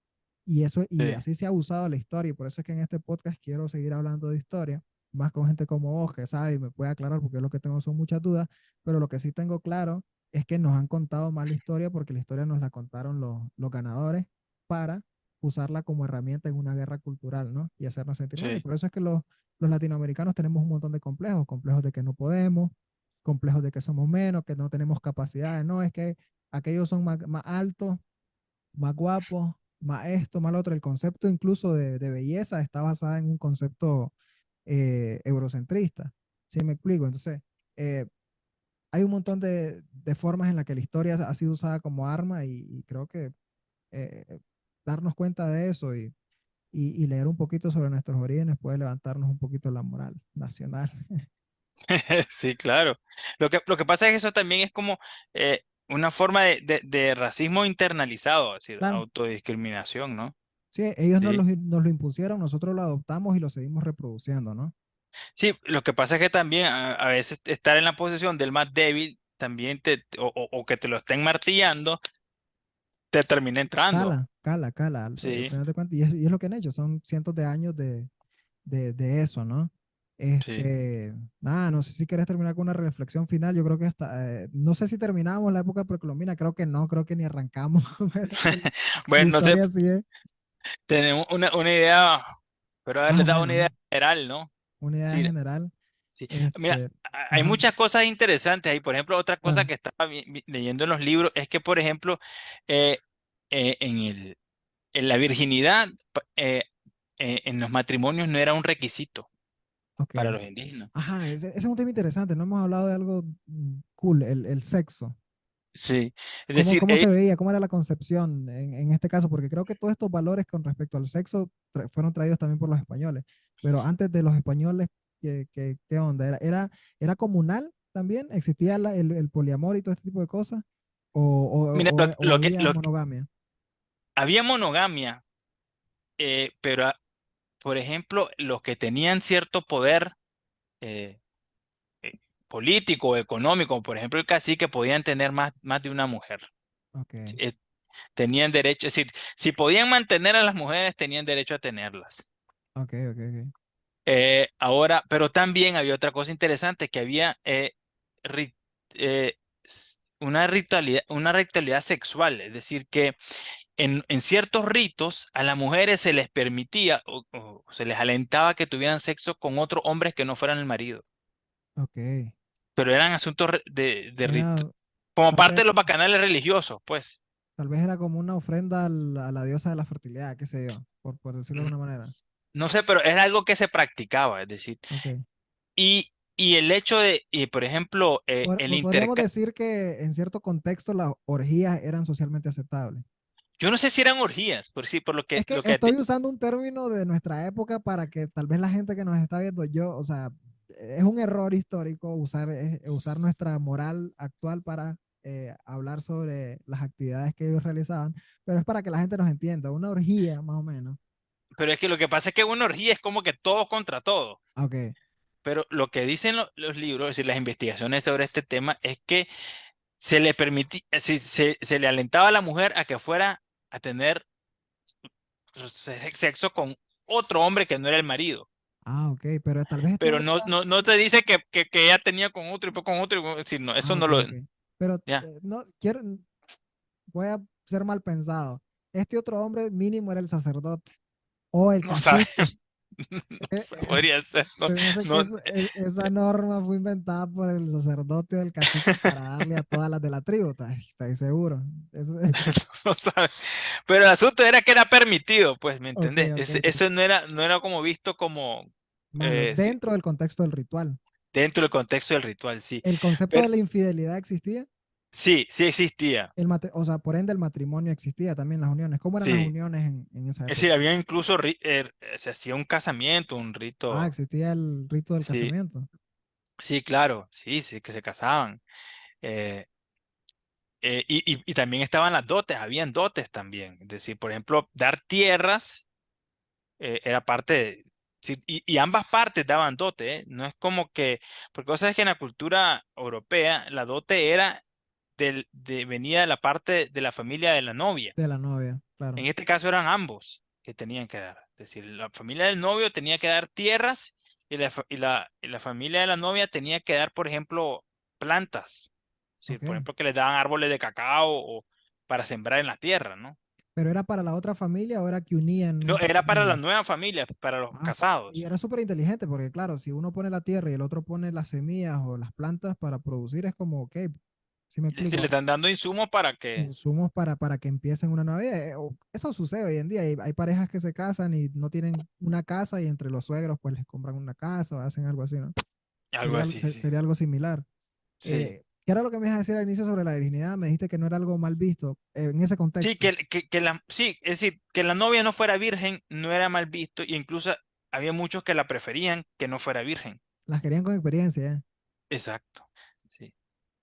Y eso, y sí, así se ha usado la historia, y por eso es que en este podcast quiero seguir hablando de historia, más con gente como vos, que sabe y me puede aclarar, porque lo que tengo son muchas dudas, pero lo que sí tengo claro es que nos han contado mal la historia, porque la historia nos la contaron los ganadores para usarla como herramienta en una guerra cultural, ¿no? Y hacernos sentir mal. Y sí. por eso es que los latinoamericanos tenemos un montón de complejos, complejos de que no podemos, complejos de que somos menos, que no tenemos capacidades, no, es que aquellos son más altos, más guapos, más esto, más lo otro. El concepto incluso de belleza está basada en un concepto eurocentrista, ¿sí me explico? Entonces, eh, hay un montón de formas en las que la historia ha sido usada como arma y creo que darnos cuenta de eso y leer un poquito sobre nuestros orígenes puede levantarnos un poquito la moral nacional. Sí, claro. Lo que pasa es que eso también es como una forma de racismo internalizado, es decir, Claro, autodiscriminación, ¿no? sí, ellos Sí. nos lo impusieron, nosotros lo adoptamos y lo seguimos reproduciendo, ¿no? Sí, lo que pasa es que también a veces estar en la posición del más débil también o que te lo estén martillando, te termina entrando. Cala, al Sí, final de cuentas, y es lo que han hecho, son cientos de años de eso, ¿no? sí. Nada, no sé si quieres terminar con una reflexión final, yo creo que hasta, no sé si terminamos la época precolombina, creo que no, creo que ni arrancamos, pero es que la Bueno, no sé, historia sigue tenemos una idea, pero más haberles o dado una menos, idea ¿no? general, ¿no? Una idea Sí, general, sí. Mira, este, hay ajá, muchas cosas interesantes ahí. Por ejemplo, otra cosa claro, que estaba leyendo en los libros es que, por ejemplo, eh, en en la virginidad, en los matrimonios no era un requisito ok. para los indígenas. Ajá, ese es un tema interesante, no hemos hablado de algo cool, el sexo. Sí, es decir, Cómo se veía? ¿Cómo era la concepción en este caso? Porque creo que todos estos valores con respecto al sexo fueron traídos también por los españoles. Pero antes de los españoles, ¿qué onda? ¿Era comunal también? ¿Existía el poliamor y todo este tipo de cosas? mira, ¿O había monogamia? había monogamia, pero, por ejemplo, los que tenían cierto poder eh, eh, político o económico, por ejemplo, el cacique, podían tener más de una mujer. Ok, Sí, tenían derecho, es decir, si podían mantener a las mujeres, tenían derecho a tenerlas. ok. Ahora, pero también había otra cosa interesante, que había una ritualidad sexual, es decir, que en ciertos ritos a las mujeres se les permitía o se les alentaba que tuvieran sexo con otros hombres que no fueran el marido, Ok. pero eran asuntos de rito, Era, como tal parte vez, de los bacanales religiosos, pues. tal vez era como una ofrenda a la diosa de la fertilidad, qué sé yo, por decirlo de N- alguna manera. No sé, pero era algo que se practicaba, es decir, Ok, y el hecho de, y por ejemplo, el Podríamos intercambio, decir que en cierto contexto las orgías eran socialmente aceptables. yo no sé si eran orgías, por sí, por Es que estoy usando un término de nuestra época para que tal vez la gente que nos está viendo, yo, o sea, es un error histórico usar nuestra moral actual para hablar sobre las actividades que ellos realizaban, pero es para que la gente nos entienda, una orgía más o menos. pero es que lo que pasa es que una orgía es como que todos contra todos. Ok. Pero lo que dicen los libros, es decir, las investigaciones sobre este tema, es que se le permitía, se le alentaba a la mujer a que fuera a tener sexo con otro hombre que no era el marido. Ah, ok, pero tal vez Pero estamos ya. no te dice que ella tenía con otro y después con otro. Sí, no, eso Ah, no ok, lo. ok. Pero Ya, no quiero, voy a ser mal pensado. Este otro hombre mínimo era el sacerdote o el no sabe, cacique. no Eh, eh, podría ser. No, Se me hace que no, esa norma fue inventada por el sacerdote o el cacique para darle a todas las de la tribu, estoy seguro. no sabe. Pero el asunto era que era permitido, pues, ¿me Ok, entendés? ok, ok. Eso no era como visto como Malo, sí, dentro del contexto del ritual. dentro del contexto del ritual, sí. ¿El concepto Pero de la infidelidad existía? sí, sí existía. O sea, por ende el matrimonio existía también, las uniones. ¿Cómo eran las Sí. uniones en esa Es decir, época? había incluso, se hacía un casamiento, un Ah, rito. existía el rito del Sí, casamiento. sí, claro, sí, sí, que se casaban. Eh, y también estaban las dotes, habían dotes también. Es decir, por ejemplo, dar tierras era parte de. Sí, y ambas partes daban dote, ¿eh? No es como que. Porque vos sabes que en la cultura europea la dote era venía de la parte de la familia de la novia. De la novia, claro. En este caso eran ambos que tenían que dar. Es decir, la familia del novio tenía que dar tierras y la familia de la novia tenía que dar, por ejemplo, plantas. Es decir, Ok. por ejemplo, que les daban árboles de cacao o para sembrar en la tierra, ¿no? ¿Pero era para la otra familia o era que unían No, un era para la patrimonio? nueva familia, para los Ah, y casados. era súper inteligente porque, claro, si uno pone la tierra y el otro pone las semillas o las plantas para producir, es como, ok, si me Es decir, le explico, están dando insumos para que insumos para que empiecen una nueva vida. Eso sucede hoy en día. Hay parejas que se casan y no tienen una casa y entre los suegros pues les compran una casa o hacen algo así, ¿no? algo así, sí. Sería algo similar. Sí. ¿Qué era lo que me ibas a decir al inicio sobre la virginidad? Me dijiste que no era algo mal visto en ese Sí, contexto. sí, es decir, que la novia no fuera virgen no era mal visto, y incluso había muchos que la preferían que no fuera virgen. Las querían con experiencia, ¿eh? Exacto. Sí.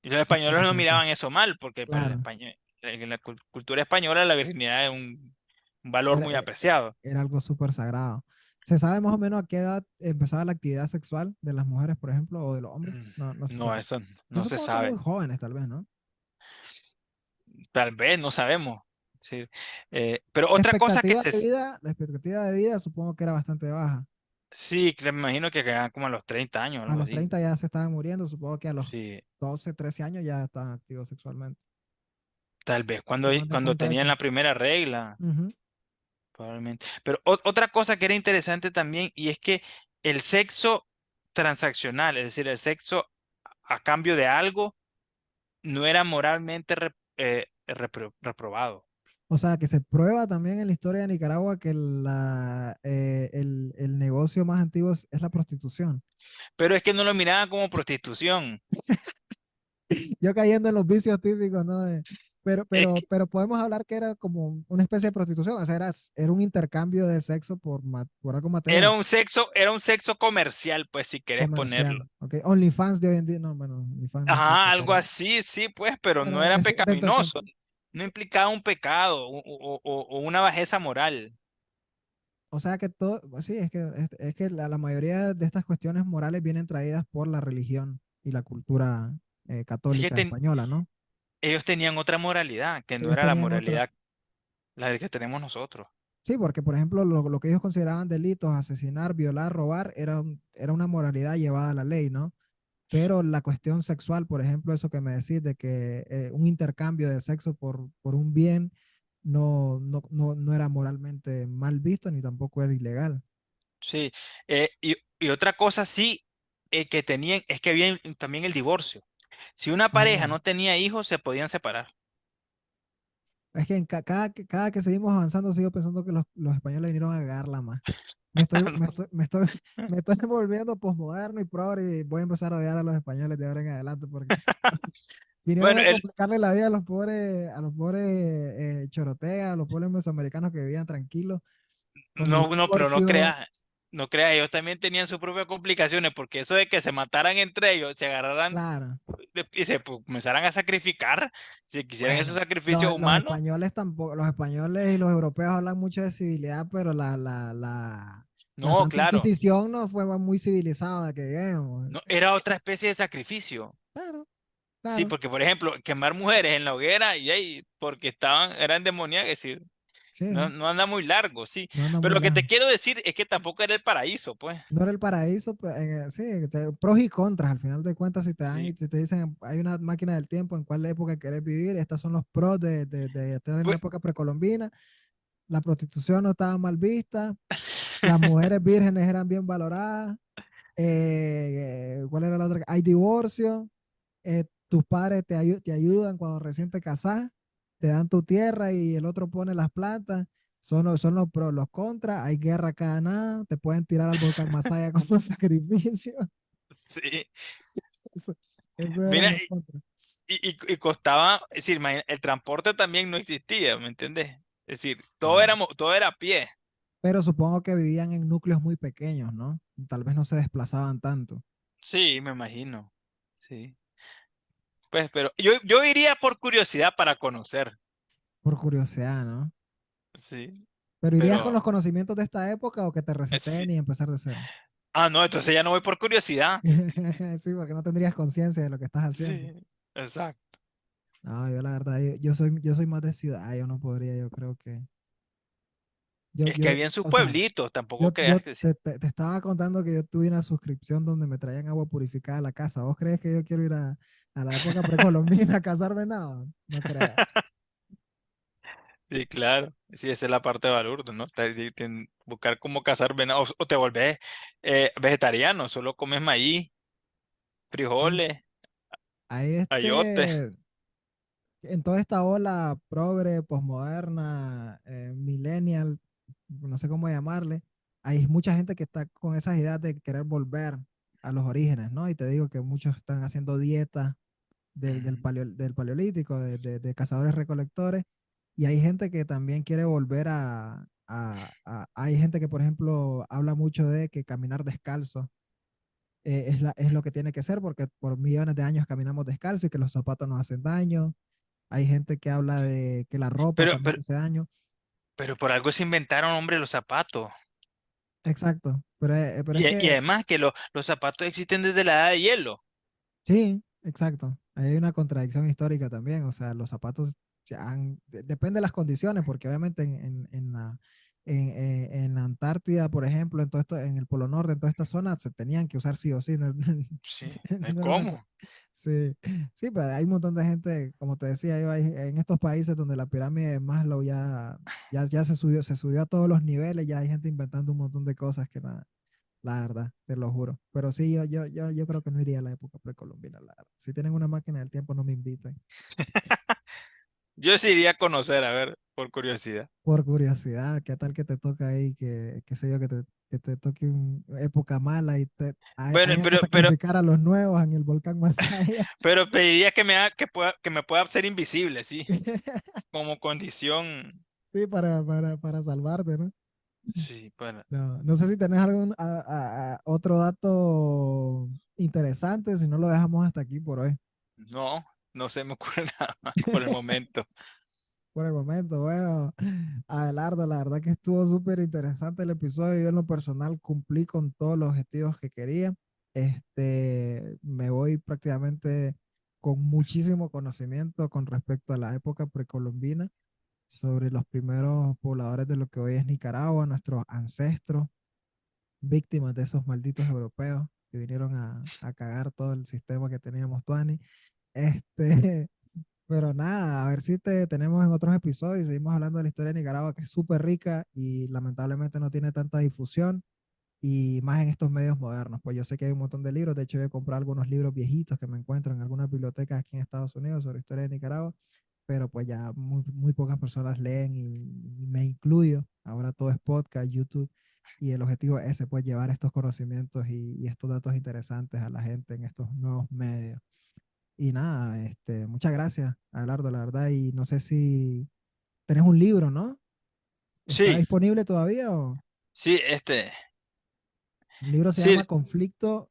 Y los Qué españoles no interesante. miraban eso mal, porque para el Claro. español, en la cultura española la virginidad es un valor Era, muy apreciado. era algo súper sagrado. ¿Se sabe más o menos a qué edad empezaba la actividad sexual de las mujeres, por ejemplo, o de los hombres? Mm, No, no se No, sabe. eso Yo no se supongo que muy sabe. jóvenes, tal vez, ¿no? Tal vez, no sabemos. Sí. Pero La otra cosa que expectativa de vida, la expectativa de vida supongo que era bastante baja. sí, que me imagino que quedan como a los 30 años, A algo los así. 30 ya se estaban muriendo, supongo que a los Sí, 12, 13 años ya estaban activos sexualmente. tal vez Tomando en cuando cuenta tenían eso. la primera regla, Ujú. probablemente. Pero otra cosa que era interesante también, y es que el sexo transaccional, es decir, el sexo a cambio de algo, no era moralmente reprobado. O sea, que se prueba también en la historia de Nicaragua que el negocio más antiguo es la prostitución. Pero es que no lo miraban como prostitución. Yo cayendo en los vicios típicos, ¿no? Es que Pero podemos hablar que era como una especie de prostitución, o sea, era un intercambio de sexo por algo material, era un sexo comercial, pues si querés ponerlo. comercial, ¿ok? OnlyFans de hoy en día, no, bueno, OnlyFans no creo Ajá, que algo fuera, así, sí, pues, pero no pero era dentro del pecaminoso. No implicaba un pecado o una bajeza moral. o sea que todo, pues sí, es que la mayoría de estas cuestiones morales vienen traídas por la religión y la cultura Es que católica española, ¿no? ellos tenían otra moralidad, que no Ellos era la tenían otra, moralidad la de que tenemos nosotros. sí, porque por ejemplo lo que ellos consideraban delitos, asesinar, violar, robar, era una moralidad llevada a la ley, ¿no? Pero la cuestión sexual, por ejemplo, eso que me decís de que un intercambio de sexo por un bien no era moralmente mal visto ni tampoco era ilegal. Sí. Y otra cosa sí que tenían es que había también el divorcio. Si una pareja Oh, no tenía hijos, se podían separar. Es que cada que seguimos avanzando sigo pensando que los españoles vinieron a cagarla más. Me estoy, me estoy, me estoy, me estoy volviendo posmoderno y progre y voy a empezar a odiar a los españoles de ahora en adelante porque vinieron Bueno, a complicarle la vida a los pobres choroteas, a los pueblos mesoamericanos que vivían tranquilos con el no, no, pero no divorcio. creas, no creas, ellos también tenían sus propias complicaciones, porque eso de que se mataran entre ellos, se agarraran Claro. y se comenzaran a sacrificar, si quisieran esos Bueno, sacrificios los humanos, españoles tampoco, los españoles y los europeos hablan mucho de civilidad, pero la no, Santa claro, Inquisición no fue muy civilizada, que digamos. no, era otra especie de sacrificio. Claro, Sí, claro, porque por ejemplo, quemar mujeres en la hoguera y ahí, porque eran demoníacas, es decir, no, sí, no anda muy largo, sí. no anda Pero muy lo que te lejos. quiero decir es que tampoco era el paraíso, pues. No era el paraíso, sí, pros y contras, al final de cuentas, si te dan y Sí. si te dicen hay una máquina del tiempo en cuál época querés vivir, estos son los pros de estar en la Pues, época precolombina, la prostitución no estaba mal vista, las mujeres vírgenes eran bien valoradas, ¿cuál era la otra? Hay divorcio, tus padres te ayudan cuando recién te casás, te dan tu tierra y el otro pone las plantas. Son los pros, los contras, hay guerra cada nada, te pueden tirar al volcán Masaya como sacrificio. sí. Eso, eso eran Mira, los contras. y costaba, es decir, el transporte también no existía, ¿me entendés? Es decir, Claro. todo era a pie. Pero supongo que vivían en núcleos muy pequeños, ¿no? Tal vez no se desplazaban tanto, Sí, me imagino. Sí. Pues, pero yo iría por curiosidad para conocer. por curiosidad, ¿no? Sí. Pero ¿irías con Pero, los conocimientos de esta época o que te sí. reseten y empezar de cero? Ah, no, entonces ya no voy por curiosidad. Sí, porque no tendrías conciencia de lo que estás haciendo. Sí, exacto. No, yo la verdad, yo soy más de ciudad, yo no podría, yo creo que, Es que había en sus o sea, pueblitos, tampoco creas que sí. te estaba contando que yo tuve una suscripción donde me traían agua purificada a la casa. ¿Vos crees que yo quiero ir a la época precolombina a cazar venado? No creo. Sí, claro. Sí, esa es la parte de Balurdo, ¿no? Buscar cómo cazar venados. O te volvés vegetariano, solo comes maíz, Sí. frijoles, Ahí ayote. en toda esta ola progre, posmoderna, millennial, no sé cómo llamarle, hay mucha gente que está con esas ideas de querer volver a los orígenes, ¿no? Y te digo que muchos están haciendo dieta Ujú. del paleolítico, de cazadores recolectores, y hay gente que también quiere volver hay gente que, por ejemplo, habla mucho de que caminar descalzo es lo que tiene que ser, porque por millones de años caminamos descalzo y que los zapatos nos hacen daño. Hay gente que habla de que la ropa Pero, también pero, hace daño. pero por algo se inventaron, hombre, los zapatos. Exacto, pero es Y que además que los zapatos existen desde la edad de hielo. sí, exacto. Ahí hay una contradicción histórica también. O sea, los zapatos depende de las condiciones, porque obviamente en la Antártida, por ejemplo, en todo esto, en el Polo Norte, en toda esta zona, se tenían que usar sí o sí. No, Sí, no hay no era una cosa. cómo. Sí, sí, pero hay un montón de gente, como te decía yo, en estos países donde la pirámide de Maslow ya se subió a todos los niveles, ya hay gente inventando un montón de cosas que nada. La verdad, te lo juro. Pero sí, yo creo que no iría a la época precolombina, la verdad. Si tienen una máquina del tiempo, no me inviten. Yo sí iría a conocer, a ver, por curiosidad. Por curiosidad, ¿qué tal que te toca ahí, que, qué sé yo, que te toque una época mala y Bueno, haya que sacrificar a los nuevos en el volcán Masaya? pero pediría que me pueda ser invisible, sí, como condición. Sí, para salvarte, ¿no? Sí, bueno, No, no sé si tenés algún otro dato interesante, si no lo dejamos hasta aquí por hoy. no, no se me ocurre nada más por el momento. Por el momento, bueno, Abelardo, la verdad que estuvo súper interesante el episodio. Yo en lo personal cumplí con todos los objetivos que quería. Me voy prácticamente con muchísimo conocimiento con respecto a la época precolombina, sobre los primeros pobladores de lo que hoy es Nicaragua, nuestros ancestros, víctimas de esos malditos europeos que vinieron a cagar todo el sistema que teníamos, Tuani. Este, pero nada, a ver si te tenemos en otros episodios. Seguimos hablando de la historia de Nicaragua, que es súper rica y lamentablemente no tiene tanta difusión, y más en estos medios modernos. Pues yo sé que hay un montón de libros. De hecho, voy a comprar algunos libros viejitos que me encuentro en algunas bibliotecas aquí en Estados Unidos sobre historia de Nicaragua. pero pues ya muy pocas personas leen y me incluyo. Ahora todo es podcast, YouTube, y el objetivo es ese, pues llevar estos conocimientos y estos datos interesantes a la gente en estos nuevos medios. Y nada, muchas gracias, Abelardo, la verdad, y no sé si tenés un libro, ¿no? ¿Está Sí, disponible todavía o...? sí, El libro se sí, llama Conflicto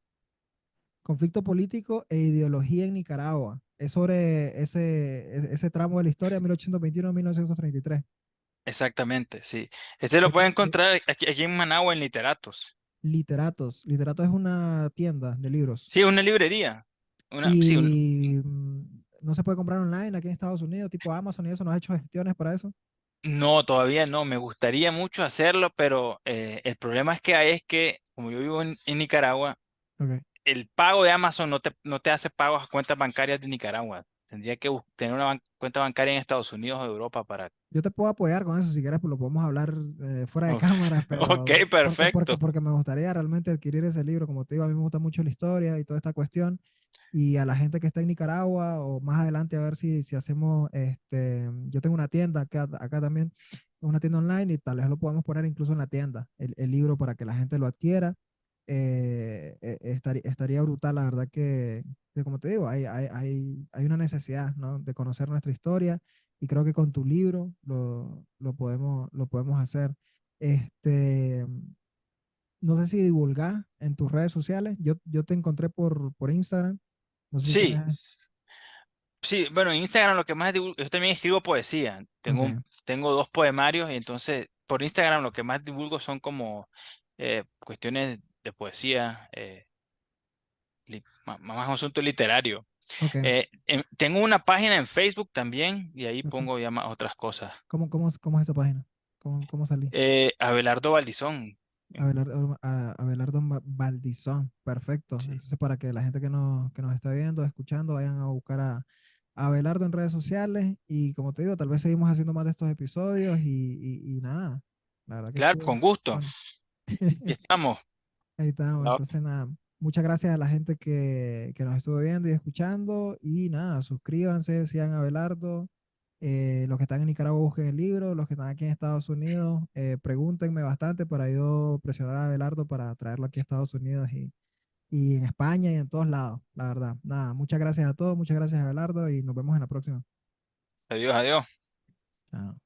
político e ideología en Nicaragua. Es sobre ese tramo de la historia, 1821-1933. exactamente, sí. Este lo ¿Qué, puede qué- encontrar aquí en Managua en Literatos. Literatos. Literatos es una tienda de libros. Sí, una librería. Sí, Y no se puede comprar online aquí en Estados Unidos, tipo Amazon y eso. ¿No has hecho gestiones para eso? no, todavía no. Me gustaría mucho hacerlo, pero el problema es que hay es que, como yo vivo en Nicaragua, Ok. el pago de Amazon no te hace pagos a cuentas bancarias de Nicaragua. Tendría que tener una cuenta bancaria en Estados Unidos o Europa para... Yo te puedo apoyar con eso si quieres, pues lo podemos hablar fuera de Ok, cámara, ok, pero perfecto. porque me gustaría realmente adquirir ese libro. Como te digo, a mí me gusta mucho la historia y toda esta cuestión. Y a la gente que está en Nicaragua o más adelante a ver si hacemos, yo tengo una tienda acá también, una tienda online y tal vez lo podemos poner incluso en la tienda, el libro para que la gente lo adquiera. Estaría brutal, la verdad que como te digo, hay una necesidad, ¿no? De conocer nuestra historia y creo que con tu libro lo podemos hacer. Este, no sé si divulgar en tus redes sociales. Yo te encontré por Instagram. No sé si Sí, tienes. sí, bueno, en Instagram lo que más divulgo, yo también escribo poesía. Ok, Tengo dos poemarios y entonces por Instagram lo que más divulgo son como cuestiones de poesía, más asunto literario. ok, Tengo una página en Facebook también y ahí ok. pongo ya más otras cosas. ¿Cómo es esa página? ¿Cómo salí? Abelardo Valdizón. Abelardo Valdizón, perfecto. Sí. Entonces, para que la gente que nos está viendo, escuchando, vayan a buscar a Abelardo en redes sociales. Y como te digo, tal vez seguimos haciendo más de estos episodios y nada, la verdad que Claro, estuvo con gusto. bueno. Aquí estamos. Ahí estamos. La- Entonces, nada, muchas gracias a la gente que nos estuvo viendo y escuchando. Y nada, suscríbanse, sigan a Abelardo. Los que están en Nicaragua busquen el libro. Los que están aquí en Estados Unidos, pregúntenme bastante para yo presionar a Abelardo para traerlo aquí a Estados Unidos y en España y en todos lados, la verdad. Nada, muchas gracias a todos, muchas gracias a Abelardo y nos vemos en la próxima. Adiós, adiós. Chao.